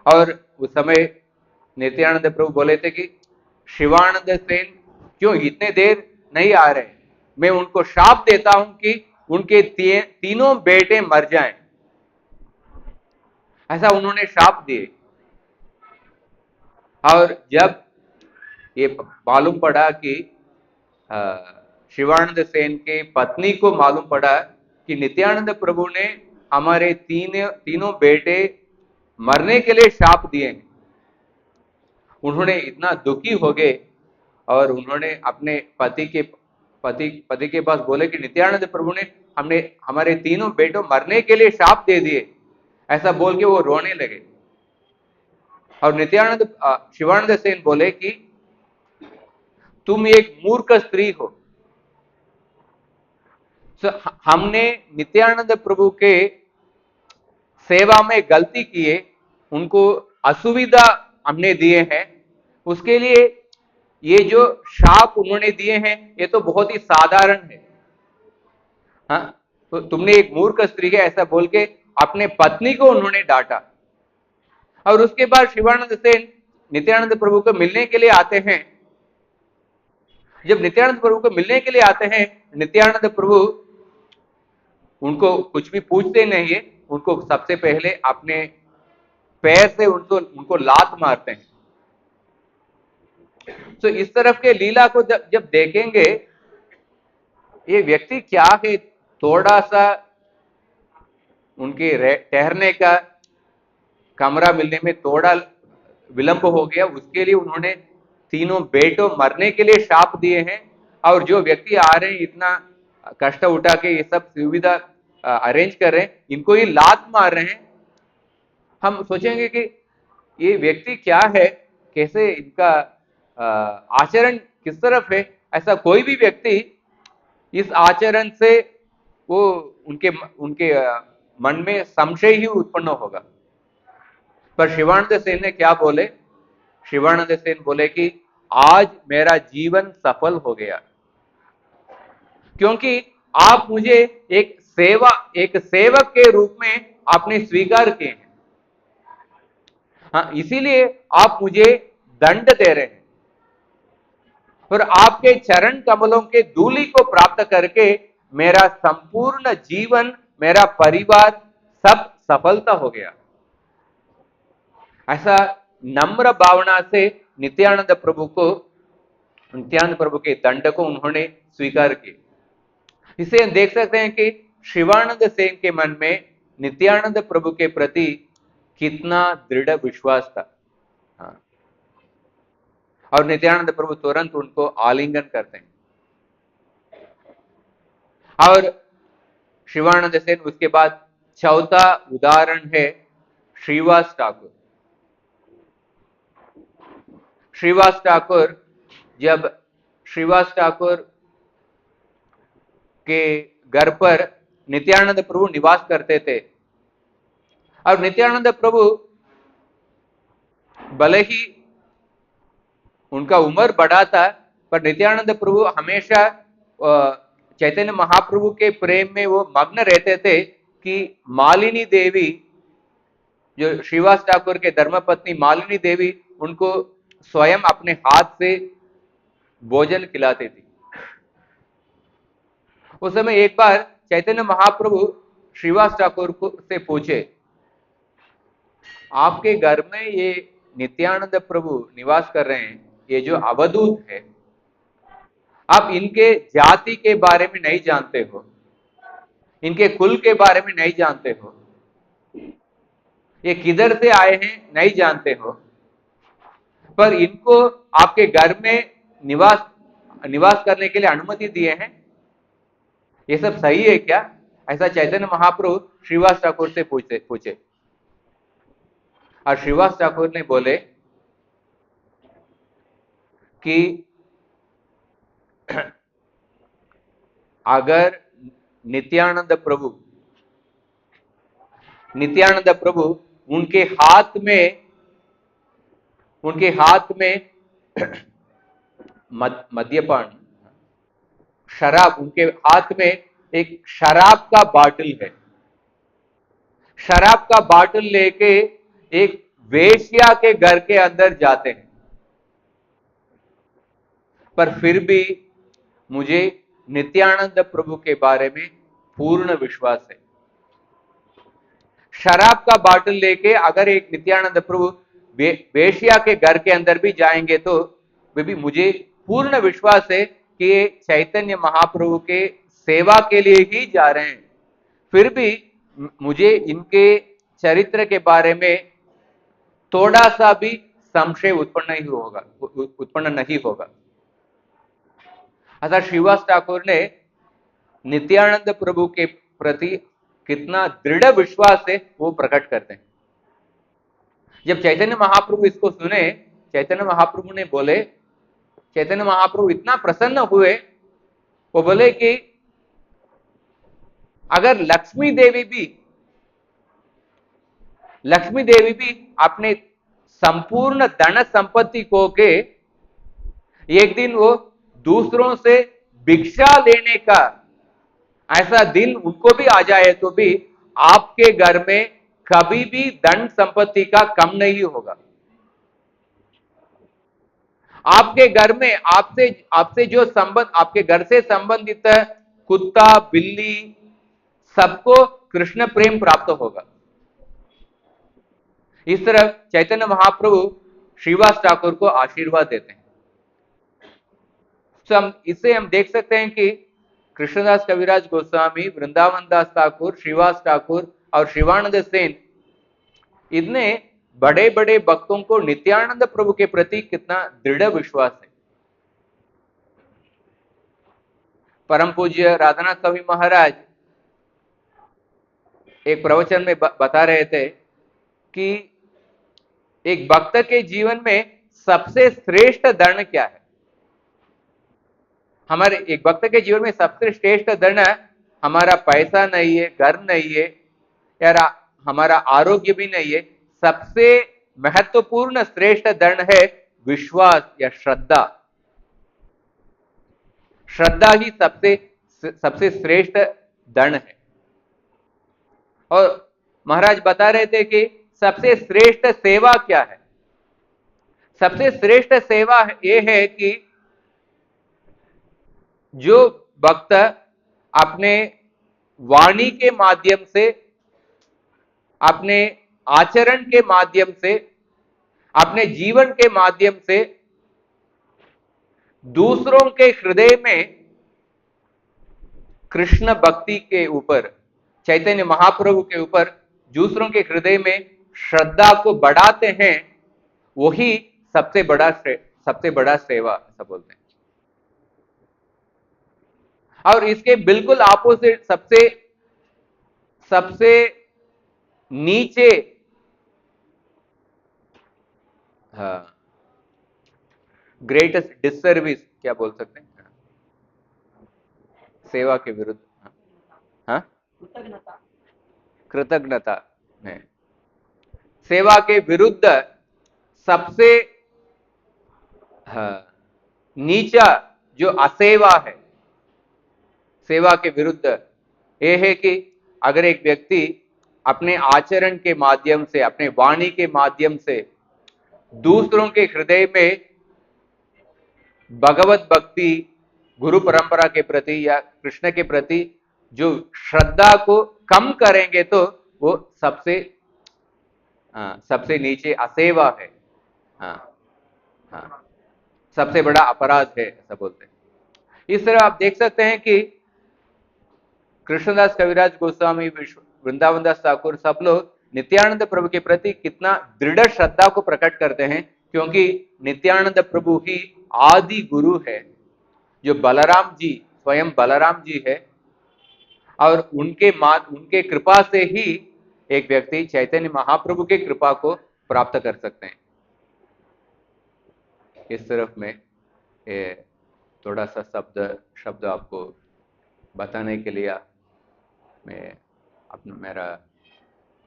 [SPEAKER 1] और उस समय नित्यानंद प्रभु बोले थे कि शिवानंद सेन क्यों इतने देर नहीं आ रहे, मैं उनको शाप देता हूं कि उनके तीनों बेटे मर जाएं। ऐसा उन्होंने शाप दिए। और जब ये मालूम पड़ा कि शिवानंद सेन के पत्नी को मालूम पड़ा कि नित्यानंद प्रभु ने हमारे तीनों बेटे मरने के लिए शाप दिए हैं, उन्होंने इतना दुखी हो गए और उन्होंने अपने पति के पास बोले कि नित्यानंद प्रभु ने हमारे तीनों बेटों मरने के लिए शाप दे दिए। ऐसा बोल के वो रोने लगे। और शिवानंद सेन बोले कि तुम एक मूर्ख स्त्री हो। तो हमने नित्यानंद प्रभु के सेवा में गलती किए, उनको असुविधा हमने दिए हैं, उसके लिए ये जो शाप उन्होंने दिए हैं ये तो बहुत ही साधारण है। हाँ, तो तुमने एक मूर्ख स्त्री है ऐसा बोल के अपने पत्नी को उन्होंने डांटा। और उसके बाद शिवानंद सेन नित्यानंद प्रभु को मिलने के लिए आते हैं। जब नित्यानंद प्रभु को मिलने के लिए आते हैं, नित्यानंद प्रभु उनको कुछ भी पूछते नहीं है, उनको सबसे पहले अपने पैर से उनको लात मारते हैं। तो इस तरफ के लीला को जब देखेंगे, ये व्यक्ति क्या है, थोड़ा सा उनके ठहरने का कमरा मिलने में थोड़ा विलंब हो गया, उसके लिए उन्होंने तीनों बेटों मरने के लिए शाप दिए हैं। और जो व्यक्ति आ रहे हैं इतना कष्ट उठा के ये सब सुविधा अरेंज कर रहे हैं, इनको ही लात मार रहे हैं। हम सोचेंगे कि ये व्यक्ति क्या है, कैसे इनका आचरण किस तरफ है। ऐसा कोई भी व्यक्ति इस आचरण से वो उनके मन में संशय ही उत्पन्न होगा। पर शिवानंद सेन ने क्या बोले? शिवानंद सेन बोले कि आज मेरा जीवन सफल हो गया, क्योंकि आप मुझे एक सेवक के रूप में आपने स्वीकार किए हैं। हाँ, इसीलिए आप मुझे दंड दे रहे हैं, और आपके चरण कमलों के धूलि को प्राप्त करके मेरा संपूर्ण जीवन, मेरा परिवार सब सफलता हो गया। ऐसा नम्र भावना से नित्यानंद प्रभु के दंड को उन्होंने स्वीकार किया। इसे देख सकते हैं कि शिवानंद सेन के मन में नित्यानंद प्रभु के प्रति कितना दृढ़ विश्वास था। हाँ। और नित्यानंद प्रभु तुरंत उनको आलिंगन करते हैं। और शिवानंद सेन उसके बाद चौथा उदाहरण है श्रीवास ठाकुर। श्रीवास ठाकुर, जब श्रीवास ठाकुर के घर पर नित्यानंद प्रभु निवास करते थे, और नित्यानंद प्रभु भले ही उनका उम्र बड़ा था, पर नित्यानंद प्रभु हमेशा चैतन्य महाप्रभु के प्रेम में वो मग्न रहते थे कि मालिनी देवी, जो श्रीवास ठाकुर के धर्मपत्नी मालिनी देवी, उनको स्वयं अपने हाथ से भोजन खिलाती थी। उस समय एक बार चैतन्य महाप्रभु श्रीवास ठाकुर को से पूछे, आपके घर में ये नित्यानंद प्रभु निवास कर रहे हैं, ये जो अवधूत है, आप इनके जाति के बारे में नहीं जानते हो, इनके कुल के बारे में नहीं जानते हो, ये किधर से आए हैं नहीं जानते हो, पर इनको आपके घर में निवास करने के लिए अनुमति दिए हैं, ये सब सही है क्या? ऐसा चैतन्य महाप्रभु श्रीवास ठाकुर से पूछे। और श्रीवास ठाकुर ने बोले कि अगर नित्यानंद प्रभु उनके हाथ में मद्यपान, शराब, उनके हाथ में एक शराब का बाटल है, शराब का बाटल लेके एक वेश्या के घर के अंदर जाते हैं, पर फिर भी मुझे नित्यानंद प्रभु के बारे में पूर्ण विश्वास है। शराब का बाटल लेके अगर एक नित्यानंद प्रभु वेश्या के घर के अंदर भी जाएंगे तो भी मुझे पूर्ण विश्वास है कि ये चैतन्य महाप्रभु के सेवा के लिए ही जा रहे हैं, फिर भी मुझे इनके चरित्र के बारे में थोड़ा सा भी संशय उत्पन्न नहीं होगा। अतः श्रीवास ठाकुर ने नित्यानंद प्रभु के प्रति कितना दृढ़ विश्वास है वो प्रकट करते हैं। जब चैतन्य महाप्रभु इसको सुने, चैतन्य महाप्रभु ने बोले, चैतन्य महाप्रभु इतना प्रसन्न हुए, वो बोले कि अगर लक्ष्मी देवी भी अपने संपूर्ण धन संपत्ति को के एक दिन वो दूसरों से भिक्षा लेने का ऐसा दिन उनको भी आ जाए तो भी आपके घर में कभी भी धन संपत्ति का कम नहीं होगा। आपके घर में आपसे जो संबंध, आपके घर से संबंधित कुत्ता बिल्ली सबको कृष्ण प्रेम प्राप्त होगा। इस तरह चैतन्य महाप्रभु श्रीवास ठाकुर को आशीर्वाद देते हैं। तो इससे हम देख सकते हैं कि कृष्णदास कविराज गोस्वामी, वृंदावन दास ठाकुर, श्रीवास ठाकुर और शिवानंद सेन, इतने बड़े बड़े भक्तों को नित्यानंद प्रभु के प्रति कितना दृढ़ विश्वास है। परम पूज्य राधानाथ कवि महाराज एक प्रवचन में बता रहे थे कि एक भक्त के जीवन में सबसे श्रेष्ठ धन क्या है। हमारे एक भक्त के जीवन में सबसे श्रेष्ठ धन हमारा पैसा नहीं है, घर नहीं है, या हमारा आरोग्य भी नहीं है। सबसे महत्वपूर्ण श्रेष्ठ धन है विश्वास या श्रद्धा। श्रद्धा ही सबसे श्रेष्ठ धन है। और महाराज बता रहे थे कि सबसे श्रेष्ठ सेवा क्या है। सबसे श्रेष्ठ सेवा यह है कि जो भक्त अपने वाणी के माध्यम से, अपने आचरण के माध्यम से, अपने जीवन के माध्यम से दूसरों के हृदय में कृष्ण भक्ति के ऊपर, चैतन्य महाप्रभु के ऊपर दूसरों के हृदय में श्रद्धा को बढ़ाते हैं, वही सबसे बड़ा सेवा ऐसा बोलते हैं। और इसके बिल्कुल ऑपोजिट सबसे सबसे नीचे, हाँ, ग्रेटेस्ट डिसर्विस क्या बोल सकते हैं, सेवा के विरुद्ध, हाँ, कृतज्ञता है। सेवा के विरुद्ध सबसे, हाँ, नीचा जो असेवा है, सेवा के विरुद्ध यह है कि अगर एक व्यक्ति अपने आचरण के माध्यम से, अपने वाणी के माध्यम से दूसरों के हृदय में भगवत भक्ति, गुरु परंपरा के प्रति या कृष्ण के प्रति जो श्रद्धा को कम करेंगे, तो वो सबसे नीचे असेवा है। हाँ, हाँ, सबसे बड़ा अपराध है ऐसा बोलते हैं। इस तरह आप देख सकते हैं कि कृष्णदास कविराज गोस्वामी, वृंदावन दास ठाकुर, सब लोग नित्यानंद प्रभु के प्रति कितना दृढ़ श्रद्धा को प्रकट करते हैं, क्योंकि नित्यानंद प्रभु ही आदि गुरु है, जो बलराम जी, स्वयं बलराम जी है, और उनके कृपा से ही एक व्यक्ति चैतन्य महाप्रभु के कृपा को प्राप्त कर सकते हैं। इस तरफ में ये थोड़ा सा शब्द आपको बताने के लिए मैं मेरा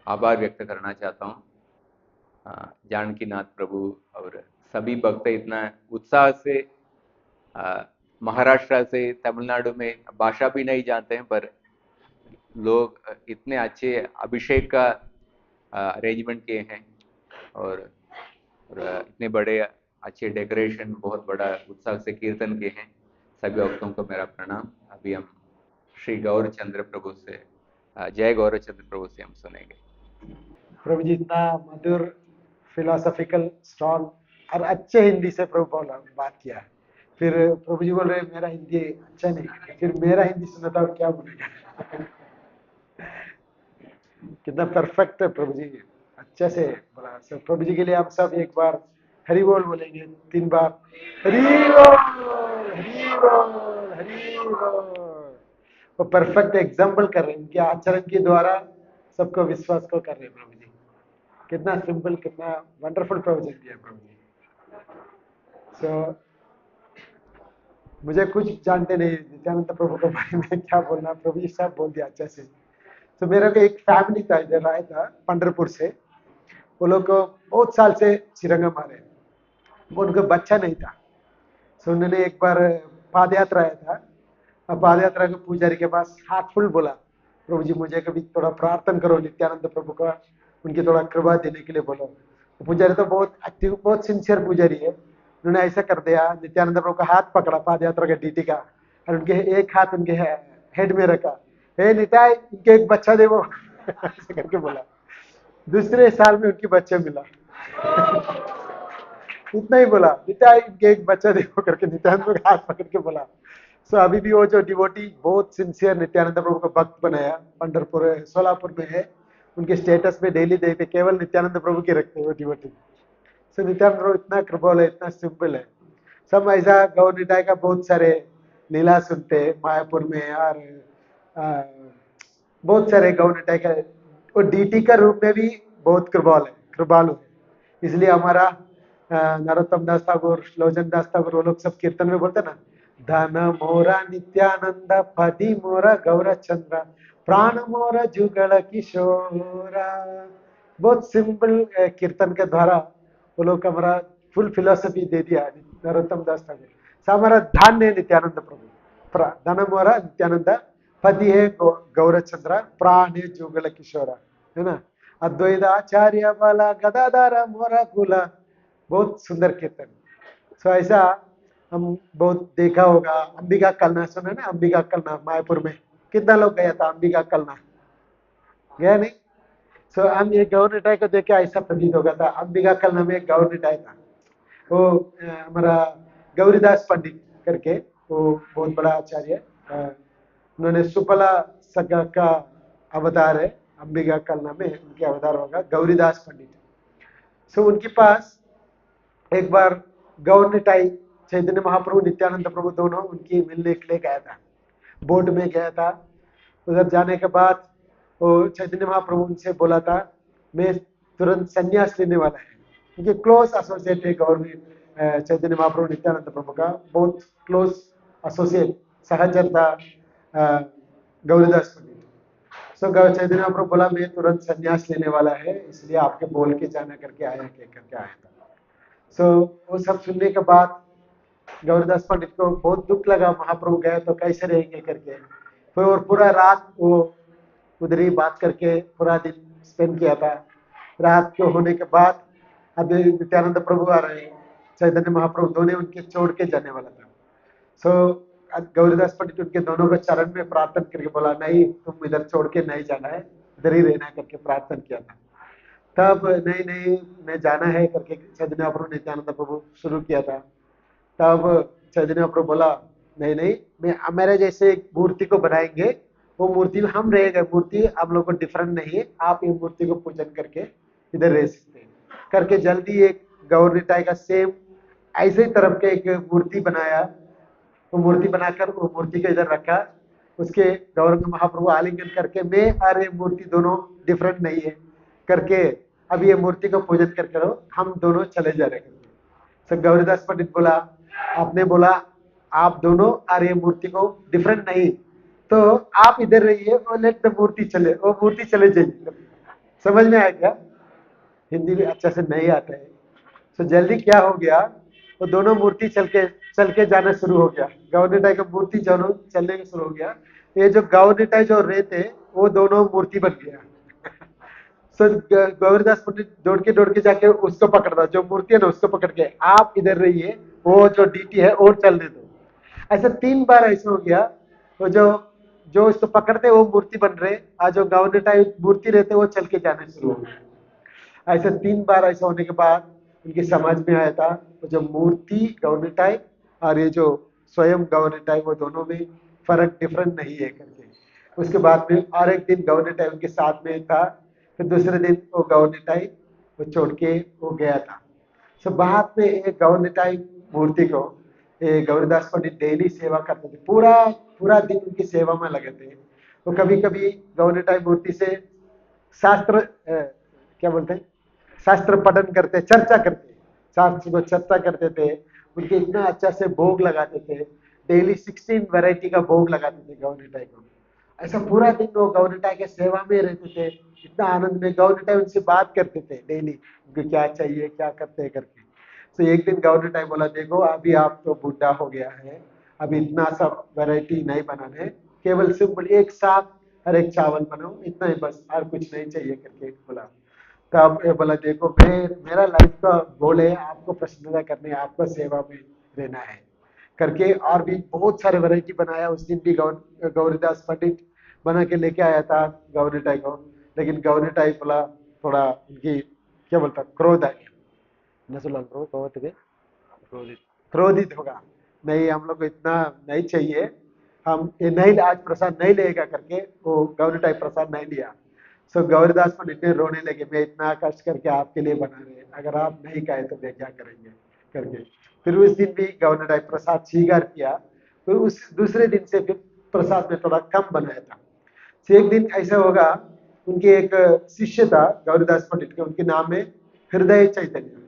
[SPEAKER 1] आभार व्यक्त करना चाहता हूँ। जानकीनाथ प्रभु और सभी भक्त इतना उत्साह से महाराष्ट्र से तमिलनाडु में भाषा भी नहीं जानते हैं, पर लोग इतने अच्छे अभिषेक का अरेंजमेंट किए हैं, और इतने बड़े अच्छे डेकोरेशन, बहुत बड़ा उत्साह से कीर्तन किए हैं। सभी भक्तों को मेरा प्रणाम। अभी हम श्री गौरचंद्र प्रभु से, जय गौरचंद्र प्रभु से हम सुनेंगे।
[SPEAKER 2] प्रभु जी इतना मधुर, फिलोसॉफिकल, स्ट्रॉन्ग और अच्छे हिंदी से प्रभु बात किया। फिर प्रभु जी बोल रहे मेरा हिंदी अच्छा नहीं, फिर मेरा हिंदी सुना था क्या बोलेगा। कितना परफेक्ट है प्रभु जी, अच्छे से बोला। सब प्रभु जी के लिए आप सब एक बार हरि बोल बोलेंगे, 3 बार हरि बोल, हरि बोल, हरि बोल। वो परफेक्ट एग्जाम्पल कर रहे हैं, उनके आचरण के द्वारा सबको विश्वास को कर रहे हैं प्रभु जी। कितना सिंपल, कितना वंडरफुल प्रवचन दिया प्रभु जी। सो मुझे कुछ जानते नहीं नित्यानंद प्रभु के बारे में क्या बोलना, प्रभु जी सब बोल दिया अच्छे से। तो मेरा को एक फैमिली था, इधर आया था पंढरपुर से। वो लोग को बहुत साल से श्रीरंगम आ रहे, उनको बच्चा नहीं था। तो उन्होंने एक बार पाद यात्रा आया था, और पाद यात्रा के पुजारी के पास हाथ फुल बोला, प्रभु जी मुझे कभी थोड़ा प्रार्थना करो नित्यानंद प्रभु का, उनकी थोड़ा कृपा देने के लिए बोलो। तो पुजारी तो बहुत एक्टिव, बहुत सिंसियर पुजारी है। उन्होंने ऐसा कर दिया, नित्यानंद प्रभु का हाथ पकड़ा पाद यात्रा के डीटी का, और उनके एक हाथ उनके हेड में रखा, हे निताय इनके एक बच्चा दे वो। ऐसे करके बोला। दूसरे साल में उनकी बच्चा मिला। इतना ही बोला, नित्याय इनके एक बच्चा देखो करके नित्यानंद प्रभु का हाथ पकड़ के बोला। सो अभी भी वो जो डिवोटी बहुत सिंसियर नित्यानंद प्रभु का भक्त बनाया, पंढरपुर सोलापुर में है, उनके स्टेटस में डेली देखते केवल नित्यानंद प्रभु के रखते हैं वो डिवोटी। सो नित्यानंद प्रभु इतना कृपाल है, इतना सिंपल है। सब ऐसा गौर निताय का बहुत सारे लीला सुनते हैं मायापुर में, और बहुत सारे गौर निताय का वो डीटी का रूप में भी बहुत कृपालु है। इसलिए हमारा नरोत्तम दास ठाकुर, लोचन दास ठाकुर, वो लोग सब कीर्तन में बोलते ना, धन मोरा नित्यानंद, पति मोरा गौरचंद्र, प्राण मोरा जुगल किशोरा। बहुत सिंपल कीर्तन के द्वारा वो लोग हमारा फुल फिलोसफी दे दिया नरोत्तम दास ठाकुर। हमारा धन है नित्यानंद प्रभु, धन मोरा नित्यानंद, पति है गौरचंद्र, प्राण है जुगल किशोरा, है ना। अद्वैत आचार्य बाला गदाधर मोरा कुला, बहुत सुंदर कीर्तन। सो ऐसा हम बहुत देखा होगा। अंबिका कलना सुना ना, अंबिका कलना मायापुर में कितना लोग गया था अंबिका कलना, गया नहीं। सो हम ये गौर निताय को देख के ऐसा प्रतीत होगा था, अंबिका कलना में एक गौर निताय था, वो हमारा गौरीदास पंडित करके, वो बहुत बड़ा आचार्य, उन्होंने सुपला सगा का अवतार है, अंबिका कलना में उनके अवतार होगा गौरीदास पंडित। सो उनके पास एक बार गौर निताई चैतन्य महाप्रभु नित्यानंद प्रभु दोनों उनकी मिलने के लिए गया था, बोट में गया था। उधर जाने के बाद वो चैतन्य महाप्रभु उनसे बोला था मैं तुरंत संन्यास लेने वाला है, क्योंकि क्लोज एसोसिएट है गौर चैतन्य महाप्रभु नित्यानंद प्रभु का, बहुत क्लोज एसोसिएट सहचर था गौरीदास पंडित। सो चैतन्य महाप्रभु बोला मैं तुरंत संन्यास लेने वाला है, इसलिए आपके बोल के जाना करके आया, कह करके आया था। सो वो सब सुनने के बाद गौरीदास पंडित को बहुत दुख लगा, महाप्रभु गए तो कैसे रहेंगे करके। फिर और पूरा रात वो उधर ही बात करके पूरा दिन स्पेंड किया था। रात को होने के बाद अभी नित्यानंद प्रभु आ रहे हैं, चैतन्य महाप्रभु दोनों उनके छोड़ के जाने वाला था। सो गौरीदास पंडित उनके दोनों को चरण में प्रार्थना करके बोला नहीं तुम इधर छोड़ के नहीं जाना है, इधर ही रहना करके प्रार्थना किया था। तब नहीं नहीं मैं जाना है करके चैतन्य महाप्रभु नित्यानंद प्रभु शुरू किया था। तब चैतन्य महाप्रभु बोला नहीं नहीं मैं मेरे जैसे एक मूर्ति को बनाएंगे, वो मूर्ति में हम रहेगा, मूर्ति आप लोगों को डिफरेंट नहीं है, आप ये मूर्ति को पूजन करके इधर रह सकते हैं करके जल्दी एक गौर निताई का सेम ऐसे ही तरफ के एक मूर्ति बनाया। वो मूर्ति बनाकर वो मूर्ति को इधर रखा, उसके गौरंग महाप्रभु आलिंगन करके मैं और ये मूर्ति दोनों डिफरेंट नहीं है करके अब ये मूर्ति को पूजन करके रहो, हम दोनों चले जा रहे हैं। सो गौरीदास पंडित बोला आपने बोला आप दोनों और ये मूर्ति को डिफरेंट नहीं, तो आप इधर रहिए और लेट द मूर्ति चले, वो मूर्ति चले जाइए। समझ में आया क्या? हिंदी भी अच्छा से नहीं आता है। तो जल्दी क्या हो गया, वो दोनों मूर्ति चल के जाना शुरू हो गया। गौर निताई का मूर्ति दोनों चलने शुरू हो गया। ये जो गौर निताई जो रहते वो दोनों मूर्ति बन गया। सो गौरीदास पंडित दौड़ के जाके उसको पकड़ता, जो मूर्ति है ना उसको पकड़ के आप इधर रहिए, वो जो डीटी है और चलने दो। ऐसा 3 बार ऐसा हो गया। तो जो इसको पकड़ते वो मूर्ति बन रहे और जो गौर निताई मूर्ति रहते वो चल के जाने शुरू हो गए। ऐसे 3 बार ऐसा होने के बाद उनकी समझ में आया था तो जो मूर्ति गौर निताई और ये जो स्वयं गौर निताई वो दोनों में फर्क डिफरेंट नहीं है करके। उसके बाद में और एक दिन गौर निताई उनके साथ में था, फिर दूसरे दिन वो गौर निताई वो छोड़ के वो गया था। सो बाद में एक गौर निताई मूर्ति को गौरीदास पंडित डेली सेवा करते थे, पूरा दिन उनकी सेवा में लगे थे। वो कभी कभी गौर निताई मूर्ति से शास्त्र क्या बोलते हैं शास्त्र पठन करते, चर्चा करते, शास्त्र को चर्चा करते थे। उनके इतना अच्छा से भोग लगाते थे, डेली 16 वैरायटी का भोग लगाते थे गौर निताई को। ऐसा पूरा दिन वो गौर निताई के सेवा में रहते थे, इतना आनंद में। गौर निताई उनसे बात करते थे डेली, उनको क्या चाहिए क्या करते हैं करके। तो एक दिन गौर निताई बोला देखो अभी आप तो बूढ़ा हो गया है, अभी इतना सब वैरायटी नहीं बनाने, केवल सिंपल एक साग और एक चावल बनाओ, इतना ही बस, और कुछ नहीं चाहिए करके बोला। तब ये बोला देखो मेरा लाइफ का गोल है आपको प्रसन्नता करनी है, आपको सेवा में रहना है करके। और भी बहुत सारे वैरायटी बनाया। उस दिन भी गौरीदास पंडित बना के लेके आया था गौर निताई को, लेकिन गौर निताई बोला थोड़ा उनकी क्या बोलता क्रोध आ गया, क्रोधित होगा, नहीं हम लोग को इतना नहीं चाहिए, हम ये नहीं आज प्रसाद नहीं लेगा करके वो गौर निताई प्रसाद नहीं लिया। सो गौरीदास पंडित ने रोने लगे, मैं इतना कष्ट करके आपके लिए बना रहे, अगर आप नहीं खाए तो मैं क्या करेंगे करके। फिर उस दिन भी गौर निताई प्रसाद स्वीकार किया, फिर उस दूसरे दिन से फिर प्रसाद में थोड़ा कम बनाया था। तो एक दिन ऐसा होगा, उनके एक शिष्य था गौरीदास पंडित के, उनके नाम है हृदय चैतन्य।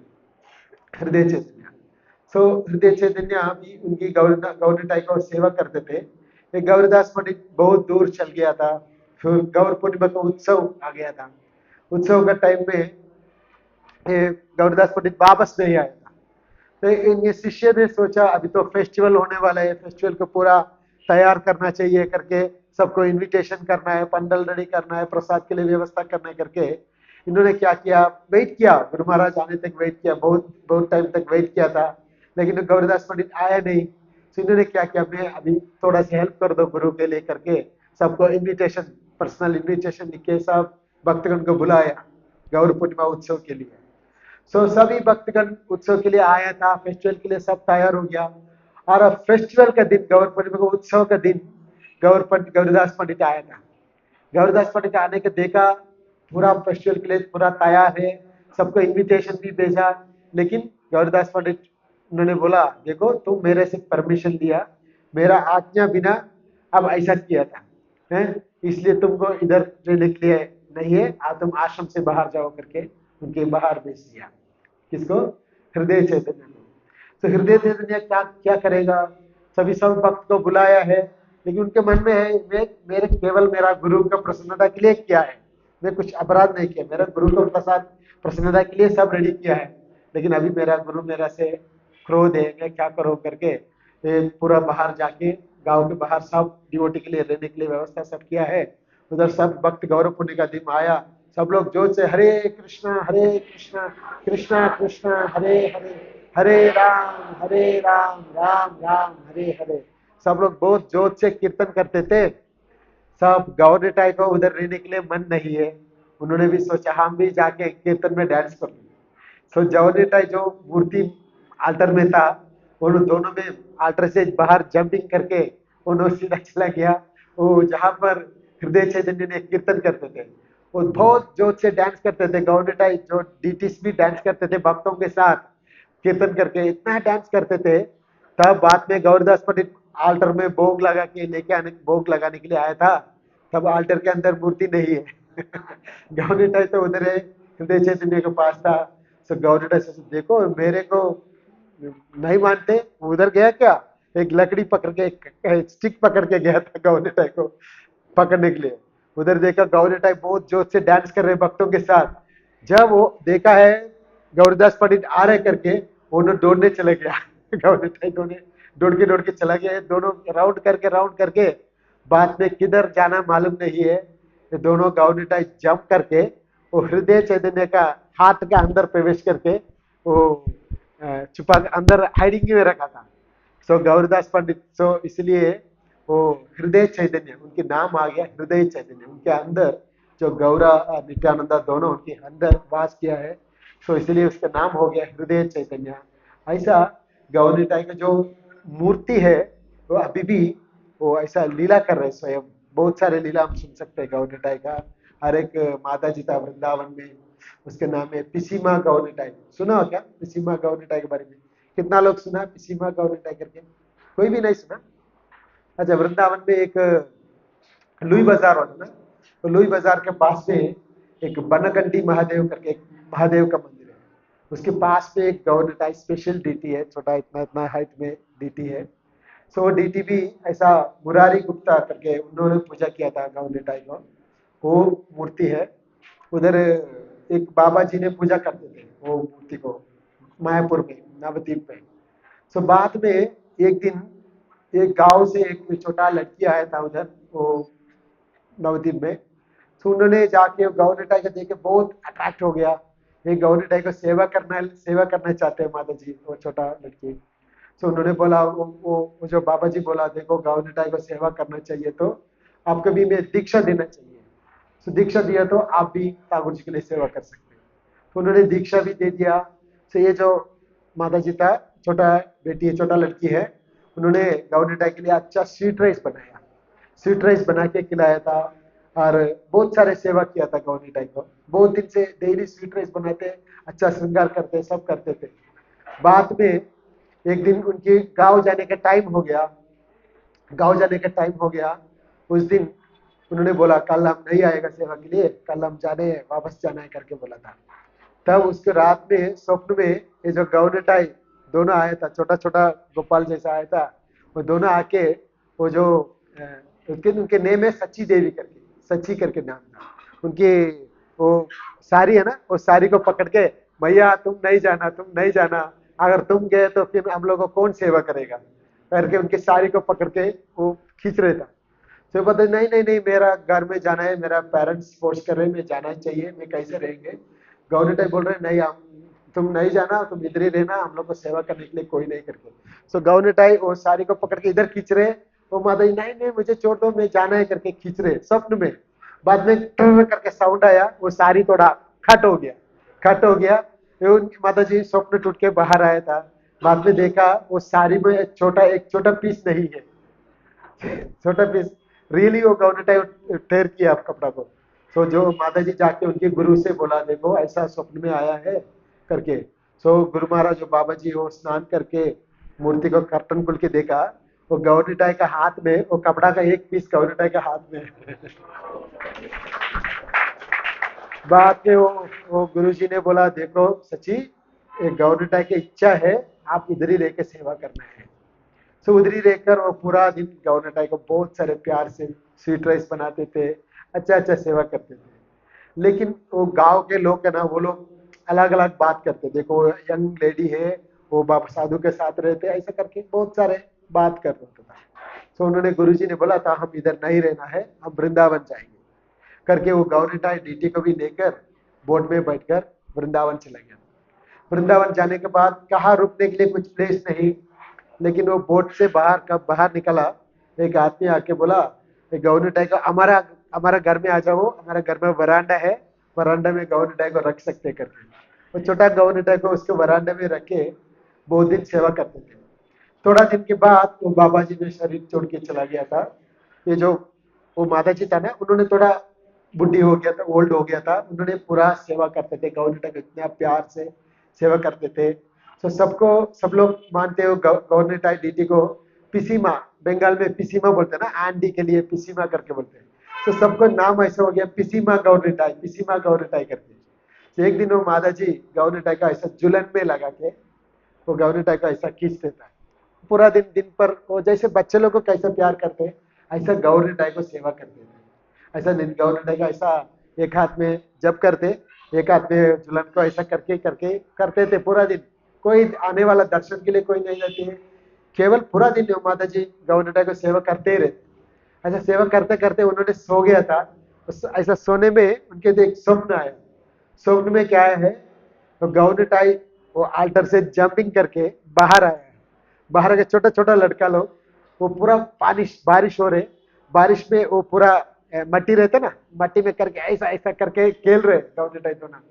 [SPEAKER 2] सो हृदय चैतन्य भी उनकी गौर निताई को सेवा करते थे। एक गौरीदास पंडित बहुत दूर चल गया था, फिर गौर पूर्णिमा का उत्सव आ गया था। उत्सव का टाइम में गौरीदास पंडित वापस नहीं आया था। तो इनके शिष्य ने सोचा अभी तो फेस्टिवल होने वाला है, फेस्टिवल को पूरा तैयार करना चाहिए करके, सबको इनविटेशन करना है, पंडल रेडी करना है, प्रसाद के लिए व्यवस्था करना है करके इन्होंने क्या किया, वेट किया, गुरु महाराज आने तक वेट किया, बहुत टाइम तक वेट किया था, लेकिन गौरीदास पंडित आया नहीं। तो इन्होंने क्या किया, मैं अभी थोड़ा सा हेल्प कर दो गुरु के लिए करके सबको इनविटेशन, पर्सनल इनविटेशन लिख के सब भक्तगण को बुलाया गौर पूर्णिमा उत्सव के लिए। सो सभी भक्तगण उत्सव के लिए आया था, फेस्टिवल के लिए सब तैयार हो गया। और अब फेस्टिवल का दिन, गौर पूर्णिमा का उत्सव का दिन, गौरीदास पंडित आया था। गौरदास पंडित आने के देखा, पूरा फेस्टिवल के लिए पूरा तैयार है, सबको इनविटेशन भी भेजा, लेकिन गौरदास पंडित उन्होंने बोला देखो तुम मेरे से परमिशन लिया, मेरा आज्ञा बिना अब ऐसा किया था, है इसलिए तुमको इधर रहने के लिए नहीं है, आप तुम आश्रम से बाहर जाओ करके उनके बाहर भेज दिया। किसको? हृदय चैतन्य को। तो हृदय चैतन्य क्या क्या करेगा? सभी सब भक्त को बुलाया है, लेकिन उनके मन में है मेरे केवल मेरा गुरु का प्रसन्नता के लिए किया है, मैं कुछ अपराध नहीं किया, मेरा गुरु को प्रसाद प्रसन्नता के लिए सब रेडी किया है, लेकिन अभी मेरा गुरु मेरा से क्रोध है, मैं क्या करूं करके पूरा बाहर जाके गांव के बाहर सब डिवोटी के लिए रहने के लिए व्यवस्था सब किया है। उधर सब भक्त गौरव पुण्य का दिन आया, सब लोग जोर से हरे कृष्णा कृष्णा कृष्णा हरे हरे, हरे राम राम राम हरे हरे, सब लोग बहुत जोर से कीर्तन करते थे। सब गवर्नेटाई को उधर रहने के लिए मन नहीं है, उन्होंने भी सोचा हम भी जाके कीर्तन में डांस कर लें। सो गवर्नेटाई जो मूर्ति आल्टर में था, उन दोनों में आल्टर से बाहर जंपिंग करके उन्होंने सीधा चला गया वो जहां पर हृदय चैतन्य ने कीर्तन करते थे, वो बहुत जोर से डांस करते थे। गवर्नेटाई जो डीटीस भी डांस करते थे भक्तों के साथ कीर्तन करके, इतना डांस करते थे। तब बाद में गौरदास पंडित आल्टर में भोग लगा के लेके आने, भोग लगाने के लिए आया था, तब आल्टर के अंदर मूर्ति नहीं है। गवर्नेटाई तो उधर है, हृदय चैतन्य के पास था। तो गवर्नेटाई से देखो मेरे को नहीं मानते, उधर गया क्या, एक लकड़ी पकड़ के एक स्टिक पकड़ के गया था गवर्नेटाई को पकड़ने के लिए। उधर देखा गवर्नेटाई बहुत जोर से डांस कर रहे भक्तों के साथ। जब वो देखा है गौरदास पंडित आ रहे करके, उन्होंने दौड़ने चले गया। गवर्नेटाई दौड़ के चला गया, दोनों राउंड करके बाद में किधर जाना मालूम नहीं है। ये दोनों गवर्नेटाई जंप करके वो हृदय चैतन्य का हाथ के अंदर प्रवेश करके वो छुपा अंदर हाइडिंग में रखा था। सो गौरदास पंडित, सो इसलिए वो हृदय चैतन्य उनके नाम आ गया, हृदय चैतन्य उनके अंदर जो गौरा नित्यानंदा दोनों उनके अंदर वास किया है, सो इसलिए उसका नाम हो गया हृदय चैतन्य। ऐसा गौरनिताई का जो मूर्ति है वो अभी भी वो ऐसा लीला कर रहे स्वयं, बहुत सारे लीला हम सुन सकते हैं गौरनिताई का। हर एक माता जी था वृंदावन में, उसके नाम है पिसीमा गौरनिताई, सुना हो क्या पिसीमा गौरनिताई के बारे में? कितना लोग सुना पिसीमा गौरनिताई करके? कोई भी नहीं सुना? अच्छा, वृंदावन में एक लुई बाजार होता ना, तो लुई बाजार के पास में एक बनकंडी महादेव करके एक महादेव का मंदिर है, उसके पास में एक गवर्नेटाई स्पेशल डीटी है, छोटा इतना इतना हाइट में डीटी है। सो वो डीटी भी ऐसा मुरारी गुप्ता करके उन्होंने पूजा किया था गवर्नेटाई को, वो मूर्ति है उधर। एक बाबा जी ने पूजा करते थे वो मूर्ति को मायापुर में नवद्वीप में। सो बाद में एक दिन एक गांव से एक छोटा लड़की आया था उधर वो नवद्वीप में। तो उन्होंने जाके गवर्नेटाई को देख के बहुत अट्रैक्ट हो गया, ये गवर्नेटाई को सेवा करना चाहते हैं माता जी, वो छोटा लड़की। तो उन्होंने बोला वो जो बाबा जी बोला देखो गवर्नेटाई को सेवा करना चाहिए तो आपको भी मैं दीक्षा देना चाहिए। तो दीक्षा दिया तो आप भी ठाकुर जी के लिए सेवा कर सकते हैं। तो उन्होंने दीक्षा भी दे दिया। तो ये जो माता जी था, छोटा बेटी है, छोटा लड़की है, उन्होंने गवर्नेटाई के लिए अच्छा स्वीट राइस बनाया, स्वीट राइस बना के खिलाया था और बहुत सारे सेवा किया था गवर्नेटाई को। बहुत दिन से डेली स्वीट राइस बनाते, अच्छा श्रृंगार करते, सब करते थे। बाद में एक दिन उनके गांव जाने का टाइम हो गया, गांव जाने का टाइम हो गया। उस दिन उन्होंने बोला कल हम नहीं आएगा सेवा के लिए, कल हम जाने वापस जाना है करके बोला था। तब उसके रात में स्वप्न में ये जो गवर्नेटाई दोनों आया था, छोटा छोटा गोपाल जैसा आया था, वो दोनों आके वो जो उनके नेम है सच्ची देवी करके, सच्ची करके नाम था उनकी। वो साड़ी है ना, वो साड़ी को पकड़ के भैया तुम नहीं जाना, तुम नहीं जाना, अगर तुम गए तो फिर हम लोग को कौन सेवा करेगा करके उनकी साड़ी को पकड़ के वो खींच रहे था। तो पता नहीं नहीं नहीं मेरा घर में जाना है, मेरा पेरेंट्स फोर्स कर रहे हैं, मैं जाना ही चाहिए, मैं कैसे रहेंगे। गवर्नेटाई बोल रहे हैं नहीं हम तुम नहीं जाना, तुम इधर ही रहना, हम लोग को सेवा करने के लिए कोई नहीं करके। सो गवर्नेटाई वो साड़ी को पकड़ के इधर खींच रहे, वो माता जी नहीं नहीं मुझे छोड़ दो, मैं जाना है करके खींच रहे स्वप्न में। बाद में ट्र करके साउंड आया, वो साड़ी थोड़ा खट हो गया, खट हो गया। उनकी माता जी स्वप्न टूट के बाहर आया था। बाद में देखा वो साड़ी में एक छोटा पीस नहीं है, छोटा पीस। रियली वो गवर्नमेंट टेयर किया आप कपड़ा को। सो जो माता जी जाके उनके गुरु से बोला देखो ऐसा स्वप्न में आया है करके। सो गुरु महाराज जो बाबा जी वो स्नान करके मूर्ति को कर्तन खुल के देखा, वो गवर्नमेंट का हाथ में वो कपड़ा का एक पीस गवर्नमेंट का हाथ में बाद में वो गुरुजी ने बोला देखो सची, एक गवर्नमेंट की इच्छा है, आप इधर ही रह के सेवा करना है। सो उधर ही रहकर वो पूरा दिन गवर्नमेंट को बहुत सारे प्यार से स्वीट राइस बनाते थे, अच्छा अच्छा सेवा करते थे। लेकिन वो गांव के लोग है ना, वो लोग अलग अलग बात करते, देखो यंग लेडी है, वो बाबा साधु के साथ रहते, ऐसा करके बहुत सारे बात कर रहे था। तो उन्होंने गुरुजी ने बोला था हम इधर नहीं रहना है, हम वृंदावन जाएंगे करके वो गवर्नमेंट डीटी को भी लेकर बोट में बैठकर वृंदावन चला गया। वृंदावन जाने के बाद कहाँ रुकने के लिए कुछ प्लेस नहीं, लेकिन वो बोट से बाहर कब बाहर निकला, एक आदमी आके बोला गवर्नमेंट का हमारा हमारा घर में आ जाओ, हमारा घर में वरांडा है, वरांडा में गवर्नमेंट को रख सकते करके। वो छोटा गवर्नमेंट को उसके वरांडा में रख के बहुत दिन सेवा करते थे। थोड़ा दिन के बाद वो बाबा जी ने शरीर छोड़ के चला गया था। ये जो वो माता जी था ना, उन्होंने थोड़ा बुढ़ी हो गया था, ओल्ड हो गया था, उन्होंने पूरा सेवा करते थे गवर्नमेंट को, इतना प्यार से सेवा करते थे। तो सबको सब लोग मानते हो गवर्नमेंट आई डीटी को पिसीमा, बंगाल में पिसीमा बोलते हैं ना, आंटी के लिए पिसीमा करके बोलते हैं। तो सबको नाम ऐसा हो गया पिसीमा गवर्नमेंट आई, पिसीमा गवर्नमेंट आई करके। तो एक दिन वो माता जी गवर्नमेंट आई का ऐसा जुलन में लगा के वो गवर्नमेंट आई का ऐसा खींच देता है। पूरा दिन दिन पर वो जैसे बच्चे लोग को कैसा प्यार करते हैं, ऐसा गवर्नमेंट आई को सेवा करते थे। ऐसा गवर्नमेंट का ऐसा एक हाथ में जब करते, एक हाथ में झुलन को ऐसा करके करके करते थे पूरा दिन। कोई आने वाला दर्शन के लिए कोई नहीं रहती है, केवल पूरा दिन माता जी गवर्नमेंट को सेवा करते ही रहते। ऐसा सेवा करते करते उन्होंने सो गया था। ऐसा सोने में उनके एक स्वप्न आया। स्वप्न में क्या है, तो गवर्नमेंट आई वो आल्टर से जंपिंग करके बाहर आया है। बाहर के छोटा छोटा लड़का लोग वो पूरा पानी बारिश हो रहे, बारिश में वो पूरा मट्टी रहते ना, मट्टी में करके ऐसा ऐसा करके खेल रहे गवर्नमेंट तो ना,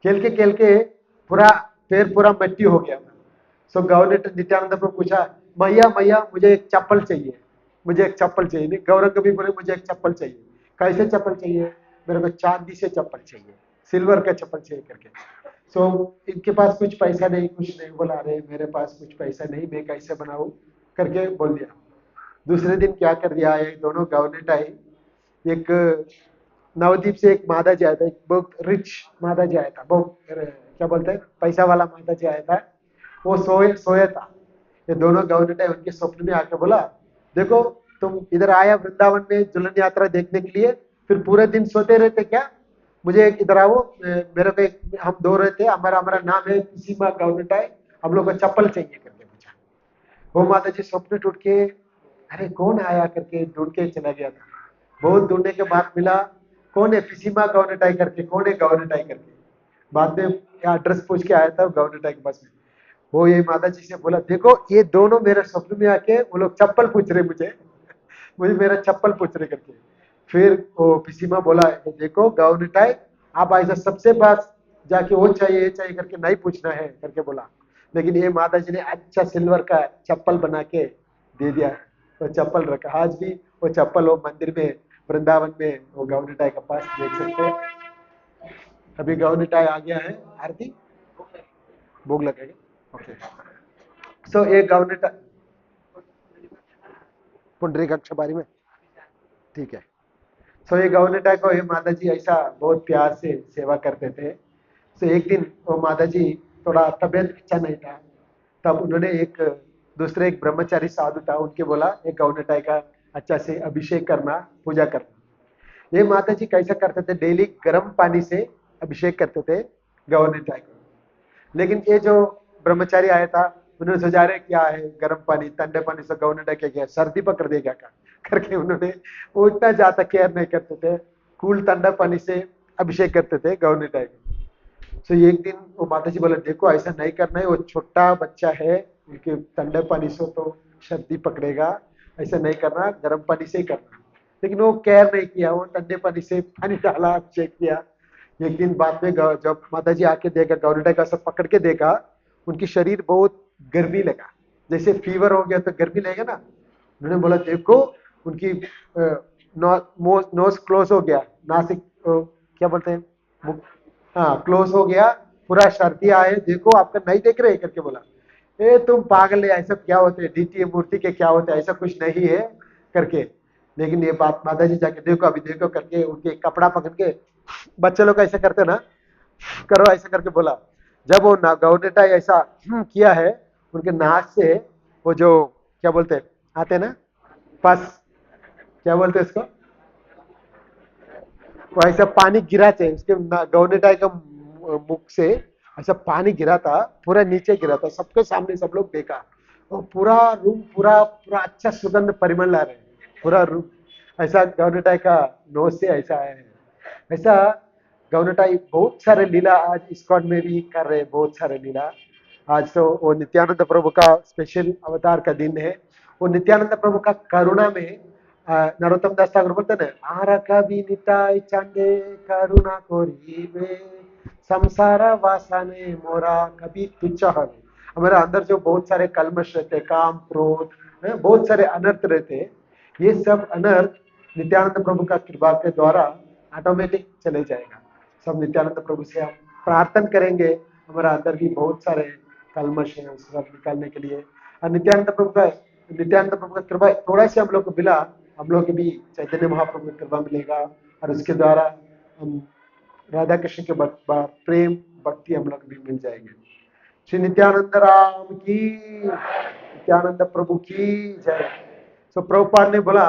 [SPEAKER 2] खेल के पूरा पैर पूरा मट्टी हो गया था। सो गवर्नमेंट नित्यानंद को पूछा मैया मैया मुझे एक चप्पल चाहिए, मुझे एक चप्पल चाहिए। नहीं गौरव कभी बोले मुझे एक चप्पल चाहिए। कैसे चप्पल चाहिए, मेरे को चांदी से चप्पल चाहिए, सिल्वर का चप्पल चाहिए करके। सो इनके पास कुछ पैसा नहीं, कुछ नहीं, बोला अरे मेरे पास कुछ पैसा नहीं, मैं कैसे बनाऊं करके बोल दिया। दूसरे दिन क्या कर दिया, एक दोनों गवर्नमेंट आई, एक नवदीप से एक मादा जी आया था, एक बहुत रिच मादा जी आया था, बहुत क्या बोलते हैं पैसा वाला मादा जी आया था। वो सोए सोया था। ये दोनों गवर्नमेंट है उनके स्वप्न में आके बोला देखो तुम इधर आया वृंदावन में झूलन यात्रा देखने के लिए, फिर पूरे दिन सोते रहते क्या, मुझे इधर आओ, मेरे को एक हम दो रहते, हमारा हमारा नाम है किसी माँ गवर्नमेंट है, हम लोग को चप्पल चाहिए करके पूछा। वो माता जी स्वप्न टूट के अरे कौन आया करके ढूंढ के चला गया था। बहुत ढूंढने के बाद मिला, कौन है पिसीमा गवर्नमेंट आई करके, कौन है गवर्नमेंट आई करके। बाद में एड्रेस पूछ के आया था गवर्नमेंट आई के पास में। वो ये माता जी से बोला देखो ये दोनों मेरे स्वप्न में आके वो लोग चप्पल पूछ रहे मुझे, मुझे मेरा चप्पल पूछ रहे करके। फिर वो पिसीमा बोला देखो गवर्नमेंट आई, आप ऐसा सबसे पास जाके वो चाहिए ये चाहिए करके नहीं पूछना है करके बोला। लेकिन ये माता जी ने अच्छा सिल्वर का चप्पल बना के दे दिया। वो चप्पल रखा, आज भी वो चप्पल वो मंदिर में वृंदावन में वो गवर्नमेंट आई के पास देख सकते हैं। अभी गवर्नमेंट आई आ गया है, आरती भोग लगेगा। ओके, सो ये गवर्नमेंट पुंडरी कक्ष बारी में ठीक है। सो ये गवर्नमेंट को ये माता जी ऐसा बहुत प्यार से सेवा करते थे। सो एक दिन वो माता जी थोड़ा तबीयत अच्छा नहीं था, तब उन्होंने एक दूसरे एक ब्रह्मचारी साधु था, उनके बोला एक गवर्नमेंट का अच्छा से अभिषेक करना, पूजा करना। ये माता जी कैसा करते थे, डेली गर्म पानी से अभिषेक करते थे गवर्नमेंट को। लेकिन ये जो ब्रह्मचारी आया था उन्होंने सोचा रहे क्या है गर्म पानी ठंडे पानी से गवर्नमेंट क्या सर्दी पकड़ देगा क्या करके उन्होंने वो इतना ज्यादा केयर नहीं करते थे, कूल ठंडा पानी से अभिषेक करते थे गवर्नमेंट को। तो एक दिन वो माता जी बोले देखो ऐसा नहीं करना है, वो छोटा बच्चा है, उनके ठंडे पानी से तो सर्दी पकड़ेगा, ऐसा नहीं करना, गर्म पानी से ही करना। लेकिन वो केयर नहीं किया, वो ठंडे पानी से पानी डाला, अभिषेक किया। एक दिन बाद में जब माता जी आके देखा गवर्नमेंट का सब पकड़ के देखा, उनकी शरीर बहुत गर्मी लगा, जैसे फीवर हो गया तो गर्मी लगेगा ना। उन्होंने बोला देखो उनकी नोज क्लोज हो गया, नासिक क्या बोलते हैं, मुख, हाँ क्लोज हो गया, पूरा शर्ती आए, देखो आपका नहीं देख रहे करके बोला। ए तुम पागल है, ऐसा क्या होते हैं, डीटीए मूर्ति के क्या होते हैं, ऐसा कुछ नहीं है करके। लेकिन ये बात माता जी जाके देखो, अभी देखो करके उनके कपड़ा पकड़ के, बच्चे लोग ऐसे करते ना, करो ऐसा करके बोला। जब वो गौनेटा ऐसा किया है, उनके नाक से वो जो क्या बोलते हैं आते हैं ना, पस, क्या बोलते हैं इसको, वो ऐसा पानी गिरा थे उसके गौनेटाई का मुख से, ऐसा पानी गिरा था, पूरा नीचे गिरा था, सबके सामने सब लोग देखा। और पूरा रूम पूरा पूरा अच्छा सुगंध परिमल ला रहे हैं, पूरा रूम ऐसा गौनेटाई का नोज से ऐसा आया है। ऐसा गौनेटाई बहुत सारे लीला आज इस्कॉन में भी कर रहे हैं, बहुत सारे लीला। आज तो वो नित्यानंद प्रभु का स्पेशल अवतार का दिन है। वो नित्यानंद प्रभु का करुणा में नरोत्तम दास ठाकुर बोलते ना, आरा कभी निताई चांदे करुणा कोरीबे, संसार वासने मोरा कभी तुच्छ हवे। हमारे अंदर जो बहुत सारे कलमश रहते, काम क्रोध, बहुत सारे अनर्थ रहते, ये सब अनर्थ नित्यानंद प्रभु का कृपा के द्वारा ऑटोमेटिक चले जाएगा। सब नित्यानंद प्रभु से हम प्रार्थना करेंगे, हमारा अंदर भी बहुत सारे कलमश है उस सब निकालने के लिए। और नित्यानंद प्रभु का कृपा थोड़ा सा हम लोग को मिला, हम लोग को भी चैतन्य महाप्रभु की कृपा मिलेगा, और उसके द्वारा हम राधा कृष्ण के प्रेम भक्ति हम लोग भी मिल जाएंगे। श्री नित्यानंद राम की, नित्यानंद प्रभु की जय। सो प्रभुपाद ने बोला,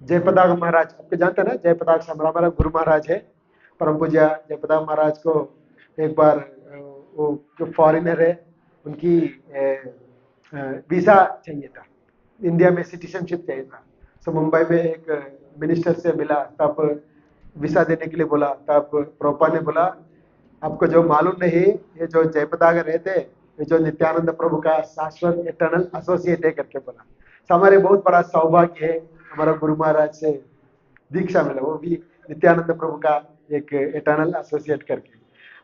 [SPEAKER 2] जयपताक महाराज आपको जानते हैं ना, जयपताक साम्राज्य हमारा गुरु महाराज है, परम पूज्य जयपताक महाराज को एक बार वो जो फॉरेनर है उनकी वीजा चाहिए था, इंडिया में सिटीजनशिप चाहिए था। सो मुंबई में एक मिनिस्टर से मिला, तब वीजा देने के लिए बोला, तब प्रभुपाद ने बोला आपको जो मालूम नहीं, ये जो जयपताक रहते, ये जो नित्यानंद प्रभु का शाश्वत इटर्नल एसोसिएट है करके बोला। तो हमारे बहुत बड़ा सौभाग्य है, हमारा गुरु महाराज से दीक्षा मिला, वो भी नित्यानंद प्रभु का एक इटर्नल एसोसिएट करके।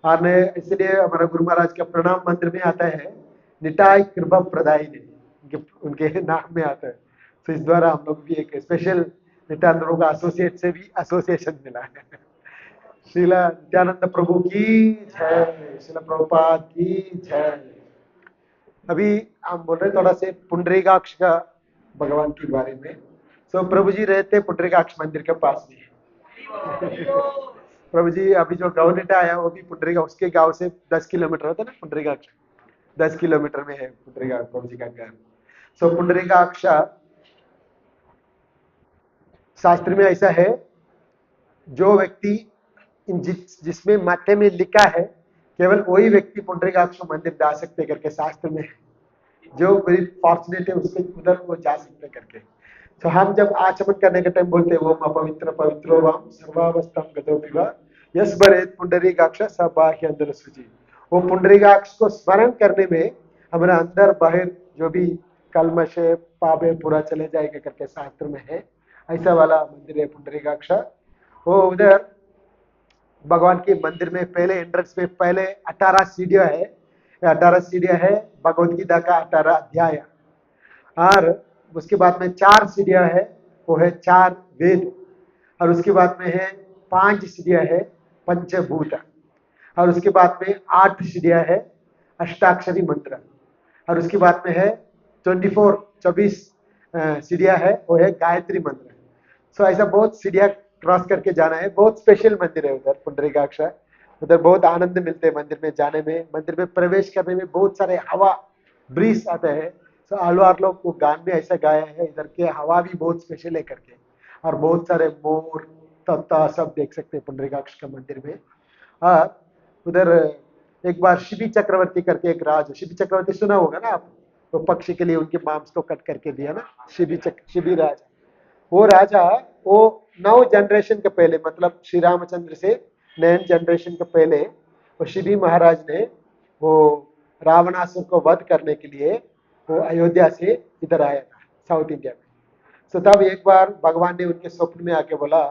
[SPEAKER 2] और इसलिए हमारा गुरु महाराज का प्रणाम मंत्र में आता है, निताय कृपा प्रदायी ने, उनके नाम में आता है। तो इस द्वारा हम लोग भी एक स्पेशल नित्यानंद प्रभु का एसोसिएट से भी एसोसिएशन मिला है। श्रीला नित्यानंद प्रभु की जय, श्रीला प्रभुपाद की जय। अभी हम बोल रहे थोड़ा से पुंडरीकाक्ष का भगवान के बारे में। सो प्रभु जी रहते पुंडरीकाक्ष मंदिर के पास में। प्रभु जी अभी जो गौनेटा आया वो भी पुंडरीका, उसके गांव से 10 किलोमीटर होता है ना पुंडरीकाक्ष, 10 किलोमीटर में है पुंडरीकाक्ष प्रभु जी का घर। सो पुंडरीकाक्ष शास्त्र में ऐसा है, जो व्यक्ति जिसमें माथे में लिखा है केवल वही व्यक्ति पुंडरीकाक्ष मंदिर जा सकते करके शास्त्र में है, जो वेरी फॉर्चुनेट है उसके उधर वो जा सकते करके। तो हम जब आचमन करने के टाइम बोलते हैं, ओम अपवित्र पवित्रो वाम सर्वावस्थाम गतो विवा यस बरेत पुंडरीकाक्ष सब बाह्य अंदर सुजी। वो पुंडरीकाक्ष को स्मरण करने में हमारा अंदर बाहर जो भी कलमश है पाप है पूरा चले जाएगा करके शास्त्र में है। ऐसा वाला मंदिर है पुंडरीकाक्ष। वो उधर भगवान के मंदिर में पहले एंट्रेंस में पहले 18 सीढ़ियां है, 18 सीढ़ियां है भगवद गीता का 18 अध्याय, और उसके बाद में 4 सीढ़ियां है, वो है 4 वेद, और उसके बाद में है 5 सीढ़ियां है पंचभूत, और उसके बाद में 8 सीढ़ियां है अष्टाक्षरी मंत्र, और उसके बाद में है 24 सीढ़ियां है वो है गायत्री मंत्र। सो ऐसा बहुत सीढ़ियां क्रॉस करके जाना है। बहुत स्पेशल मंदिर है उधर पुंडरीकाक्ष, उधर बहुत आनंद मिलते हैं मंदिर में जाने में, मंदिर में प्रवेश करने में बहुत सारे हवा ब्रीज आते हैं। सो आलवार लोग वो गान में ऐसा गाया है, इधर के हवा भी बहुत स्पेशल है करके, और बहुत सारे मोर तत्ता सब देख सकते हैं पुंडरीकाक्ष का मंदिर में। और उधर एक बार शिबी चक्रवर्ती करके एक राज, शिबी चक्रवर्ती सुना होगा ना आप, तो पक्षी के लिए उनके मांस को कट करके दिया ना, शिबी राजा। वो राजा वो 9 जनरेशन के पहले, मतलब श्री रामचंद्र से 9 जनरेशन के पहले वो शिबी महाराज ने वो रावणासुर को वध करने के लिए वो अयोध्या से इधर आया था साउथ इंडिया में। तो तब एक बार भगवान ने उनके स्वप्न में आके बोला,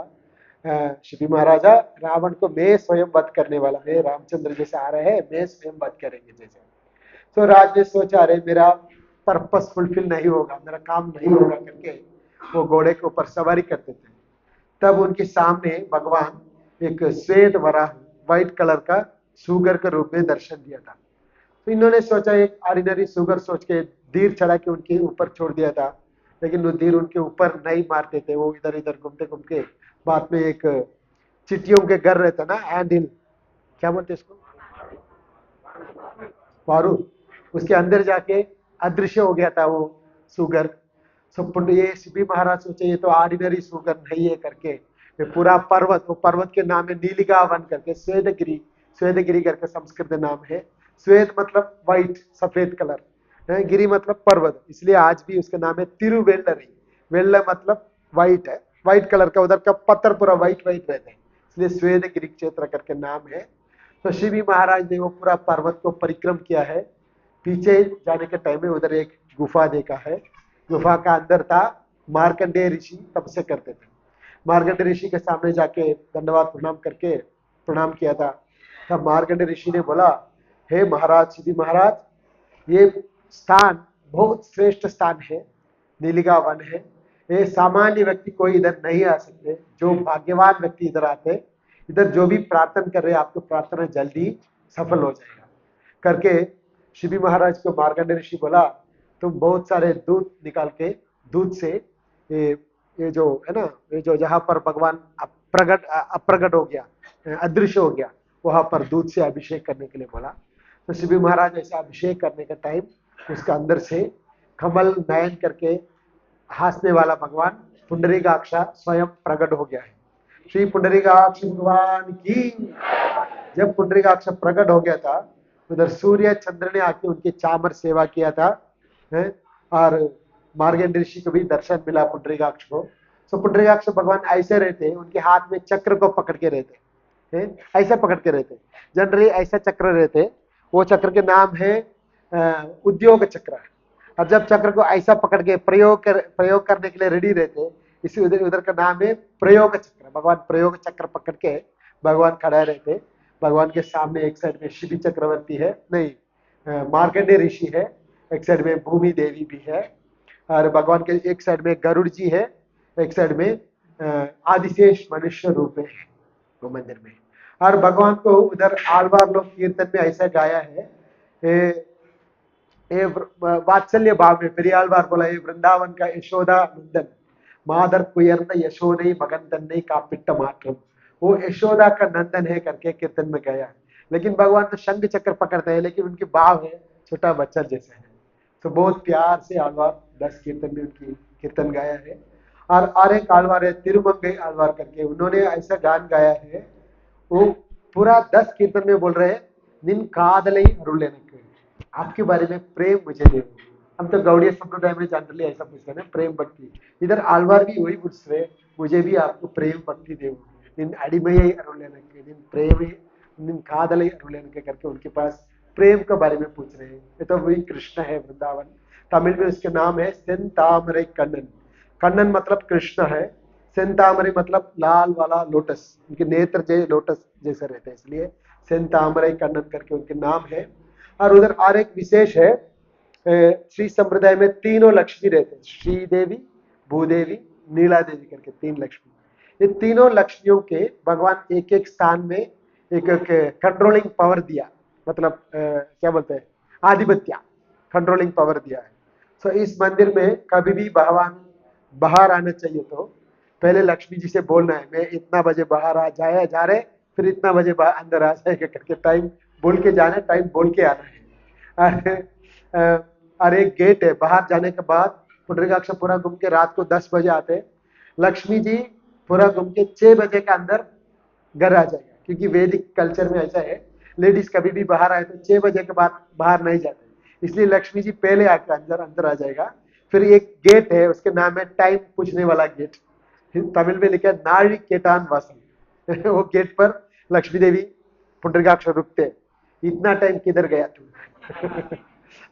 [SPEAKER 2] शिबी महाराजा रावण को मैं स्वयं वध करने वाला, मैं रामचंद्र जैसे आ रहे हैं मैं स्वयं वध करेंगे जैसे। तो राज ने सोचा अरे मेरा पर्पस फुलफिल नहीं होगा, मेरा काम नहीं होगा करके वो घोड़े के ऊपर सवारी करते थे। तब उनके सामने भगवान एक श्वेत वराह व्हाइट कलर का सुगर के रूप में दर्शन दिया था। तो इन्होंने सोचा एक ऑर्डिनरी सुगर सोच के तीर चढ़ा के उनके ऊपर छोड़ दिया था, लेकिन वो तीर उनके ऊपर नहीं मारते थे, वो इधर इधर घूमते घूमते बाद में एक चिट्टियों के घर रहता ना, एंड हिल क्या बोलते इसको, वारू, उसके अंदर जाके अदृश्य हो गया था वो सुगर। ये शिवी महाराज सोचे ये तो ऑर्डिनरी सुगर नहीं है करके ये पूरा पर्वत, वो पर्वत के नाम है नीलिगा वन करके, श्वेतगिरी, श्वेतगिरी करके संस्कृत नाम है। श्वेत मतलब व्हाइट, सफेद कलर, गिरी मतलब पर्वत, इसलिए आज भी उसका नाम है तिरुवेल्लरी। वेल्ल मतलब व्हाइट है, व्हाइट कलर का, उधर का पत्थर पूरा व्हाइट व्हाइट रहते हैं, इसलिए श्वेतगिरी क्षेत्र करके नाम है। तो शिवी महाराज ने वो पूरा पर्वत को परिक्रम किया है। पीछे जाने के टाइम में उधर एक गुफा देखा है, गुफा का अंदर था मार्कंडेय ऋषि तपस्या करते थे। मार्कंडेय ऋषि के सामने जाके दंडवात प्रणाम करके प्रणाम किया था। तब मार्कंडेय ऋषि ने बोला, हे महाराज शिवी महाराज, ये स्थान बहुत श्रेष्ठ स्थान है, नीलिगा वन है, ये सामान्य व्यक्ति कोई इधर नहीं आ सकते, जो भाग्यवान व्यक्ति इधर आते, इधर जो भी प्रार्थना कर रहे आपको प्रार्थना जल्दी सफल हो जाएगा करके शिवी महाराज को मार्कंडेय ऋषि बोला, तुम बहुत सारे दूध निकाल के दूध से ये जो है ना, ये जो जहां पर भगवान अप्रगट हो गया, अदृश्य हो गया, वहां पर दूध से अभिषेक करने के लिए बोला। तो शिवी महाराज ऐसा अभिषेक करने का टाइम उसका अंदर से कमल नयन करके हंसने वाला भगवान पुंडरीकाक्षा स्वयं प्रकट हो गया है। श्री पुंडरीकाक्ष भगवान की। जब पुंडरीकाक्ष प्रकट हो गया था, उधर सूर्य चंद्र ने आके उनकी चामर सेवा किया था, है? और मार्कंडेय ऋषि को भी दर्शन मिला पुंडरीकाक्ष को। तो पुंडरीकाक्ष भगवान ऐसे रहते, उनके हाथ में चक्र को पकड़ के रहते, ऐसा पकड़ के रहते, जनरली ऐसा चक्र रहते, वो चक्र के नाम है उद्योग चक्र। और जब चक्र को ऐसा पकड़ के प्रयोग करने के लिए रेडी रहते, इसी उधर का नाम है प्रयोग चक्र। भगवान प्रयोग चक्र पकड़ के भगवान खड़ा रहते। भगवान के सामने एक साइड में शिवी चक्रवर्ती है, नहीं मार्कंडेय ऋषि है, एक साइड में भूमि देवी भी है, और भगवान के एक साइड में गरुड़ जी है, एक साइड में आदिशेष मनुष्य रूप में है वो मंदिर में। और भगवान को उधर आलवार लोग कीर्तन में ऐसा गाया है, वात्सल्य भाव में पेरियालवार बोला, ये वृंदावन का यशोदा नंदन मादर कुयर्न यशोदई मगन तन्ने का पिट्ट मात्रम, वो यशोदा का नंदन है करके कीर्तन में गया। लेकिन भगवान तो शंख चक्र पकड़ते हैं, लेकिन उनके भाव है छोटा बच्चा जैसे है। तो बहुत प्यार से आलवार 10 कीर्तन में उनकी कीर्तन गाया है। और एक आलवार है तिरुमंगई आलवार करके, उन्होंने ऐसा गान गाया है, वो पूरा 10 कीर्तन में बोल रहे हैं, निन कादलई अरुलेन, आपके बारे में प्रेम मुझे दे। हम तो गौड़ीय संप्रदाय में जनरली ऐसा पूछते हैं, प्रेम भक्ति। इधर आलवार भी वही पूछ रहे, मुझे भी आपको प्रेम भक्ति दे, निन अडिमय अरुलेन, निन प्रेम निन कादलई अरुलेन करके उनके पास प्रेम के बारे में पूछ रहे हैं। ये तो वही कृष्ण है वृंदावन। तमिल में उसके नाम है सेंतामरे कണ്ണन। कണ്ണन मतलब कृष्ण है, सेंतामरे मतलब लाल वाला लोटस, उनके नेत्र जय लोटस जैसे रहते हैं, इसलिए सेंतामरे कണ്ണन करके उनके नाम है। और उधर और एक विशेष है, श्री संप्रदाय में तीनों लक्ष्मी रहते हैं, श्री देवी, भूदेवी, नीला देवी करके 3 लक्ष्मी। ये तीनों लक्ष्मियों के भगवान एक एक स्थान में एक कंट्रोलिंग पावर दिया, मतलब क्या बोलते हैं, आधिपत्य, कंट्रोलिंग पावर दिया है। तो इस मंदिर में कभी भी भगवान बाहर आना चाहिए तो पहले लक्ष्मी जी से बोलना है, मैं इतना बजे बाहर जा रहे, फिर इतना बजे अंदर आ जाएगा करके टाइम बोल के जाना है, टाइम बोल के आना है। और एक गेट है, बाहर जाने के बाद पुंडरीकाक्ष पूरा घूम के रात को 10 बजे आते, लक्ष्मी जी पूरा घूम के 6 बजे का अंदर घर आ जाएगा, क्योंकि वैदिक कल्चर में ऐसा है, लेडीज कभी भी बाहर आए तो 6 बजे के बाद बाहर नहीं जाते, इसलिए लक्ष्मी जी पहले आकर अंदर आ जाएगा। फिर एक गेट है, उसके नाम है टाइम पूछने वाला गेट, तमिल में लिखा है नाड़ी केटान वासन। वो गेट पर लक्ष्मी देवी पुंडरीकाक्ष रुकते, इतना टाइम किधर गया तू?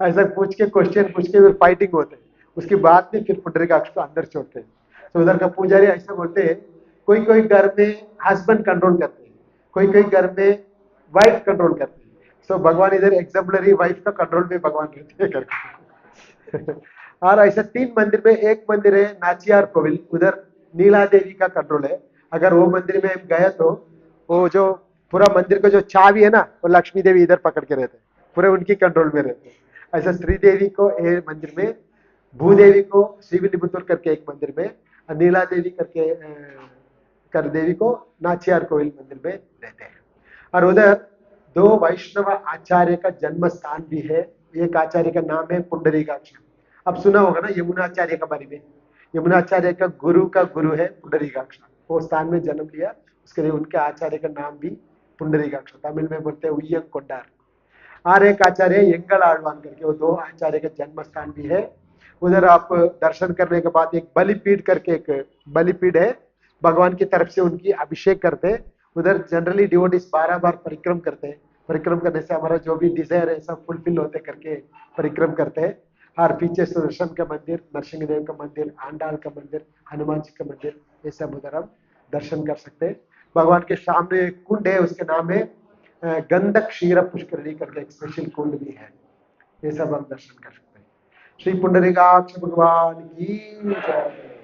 [SPEAKER 2] ऐसा पूछ के क्वेश्चन पूछ के फिर फाइटिंग होते, उसके बाद में फिर पुंडरीकाक्ष को अंदर छोड़ते। तो उधर का पुजारी ऐसा बोलते हैं, कोई कोई घर में हस्बैंड कंट्रोल करते हैं, कोई कोई घर में वाइफ कंट्रोल करते हैं। सो भगवान इधर एग्जाम्पलरी वाइफ का कंट्रोल में भगवान रहते हैं करके। और ऐसा 3 मंदिर में, एक मंदिर है नाचियार कोविल, उधर नीला देवी का कंट्रोल है। अगर वो मंदिर में हम गए तो वो जो पूरा मंदिर का जो चाबी है ना, वो लक्ष्मी देवी इधर पकड़ के रहते हैं, पूरे उनकी कंट्रोल में रहते हैं। ऐसा श्रीदेवी को एक मंदिर में, भूदेवी को श्रीविल्लिबुतूर करके एक मंदिर में, और नीला देवी करके कर देवी को नाचियार कोविल मंदिर में रहते हैं। और उधर 2 वैष्णव आचार्य का जन्म स्थान भी है। एक आचार्य का नाम है पुंडरीकाक्ष। अब सुना होगा ना यमुनाचार्य के बारे में। यमुनाचार्य का गुरु है पुंडरीकाक्ष। वो स्थान में जन्म लिया, उसके लिए उनके आचार्य का नाम भी पुंडरीकाक्ष। तमिल में बोलते हैं उय्यंग कोंडार। और एक आचार्य एंगल आळवान करके, वो 2 आचार्य का जन्म स्थान भी है। उधर आप दर्शन करने के बाद एक बलिपीठ करके एक बलिपीठ है, भगवान की तरफ से उनकी अभिषेक करते हैं। उधर जनरली डिवोटीज 12 बार परिक्रम करते हैं। परिक्रम करने से हमारा जो भी डिजायर है सब फुलफिल होते करके परिक्रम करते हैं। और पीछे सुदर्शन का मंदिर, नरसिंहदेव का मंदिर, आंडाल का मंदिर, हनुमान जी का मंदिर, ये सब उधर हम दर्शन कर सकते हैं। भगवान के सामने एक कुंड है, उसके नाम है गंधक क्षीर पुष्करणी करके एक स्पेशल कुंड भी है। ये सब हम दर्शन कर सकते हैं। श्री पुंडरीकाक्ष भगवान की जय।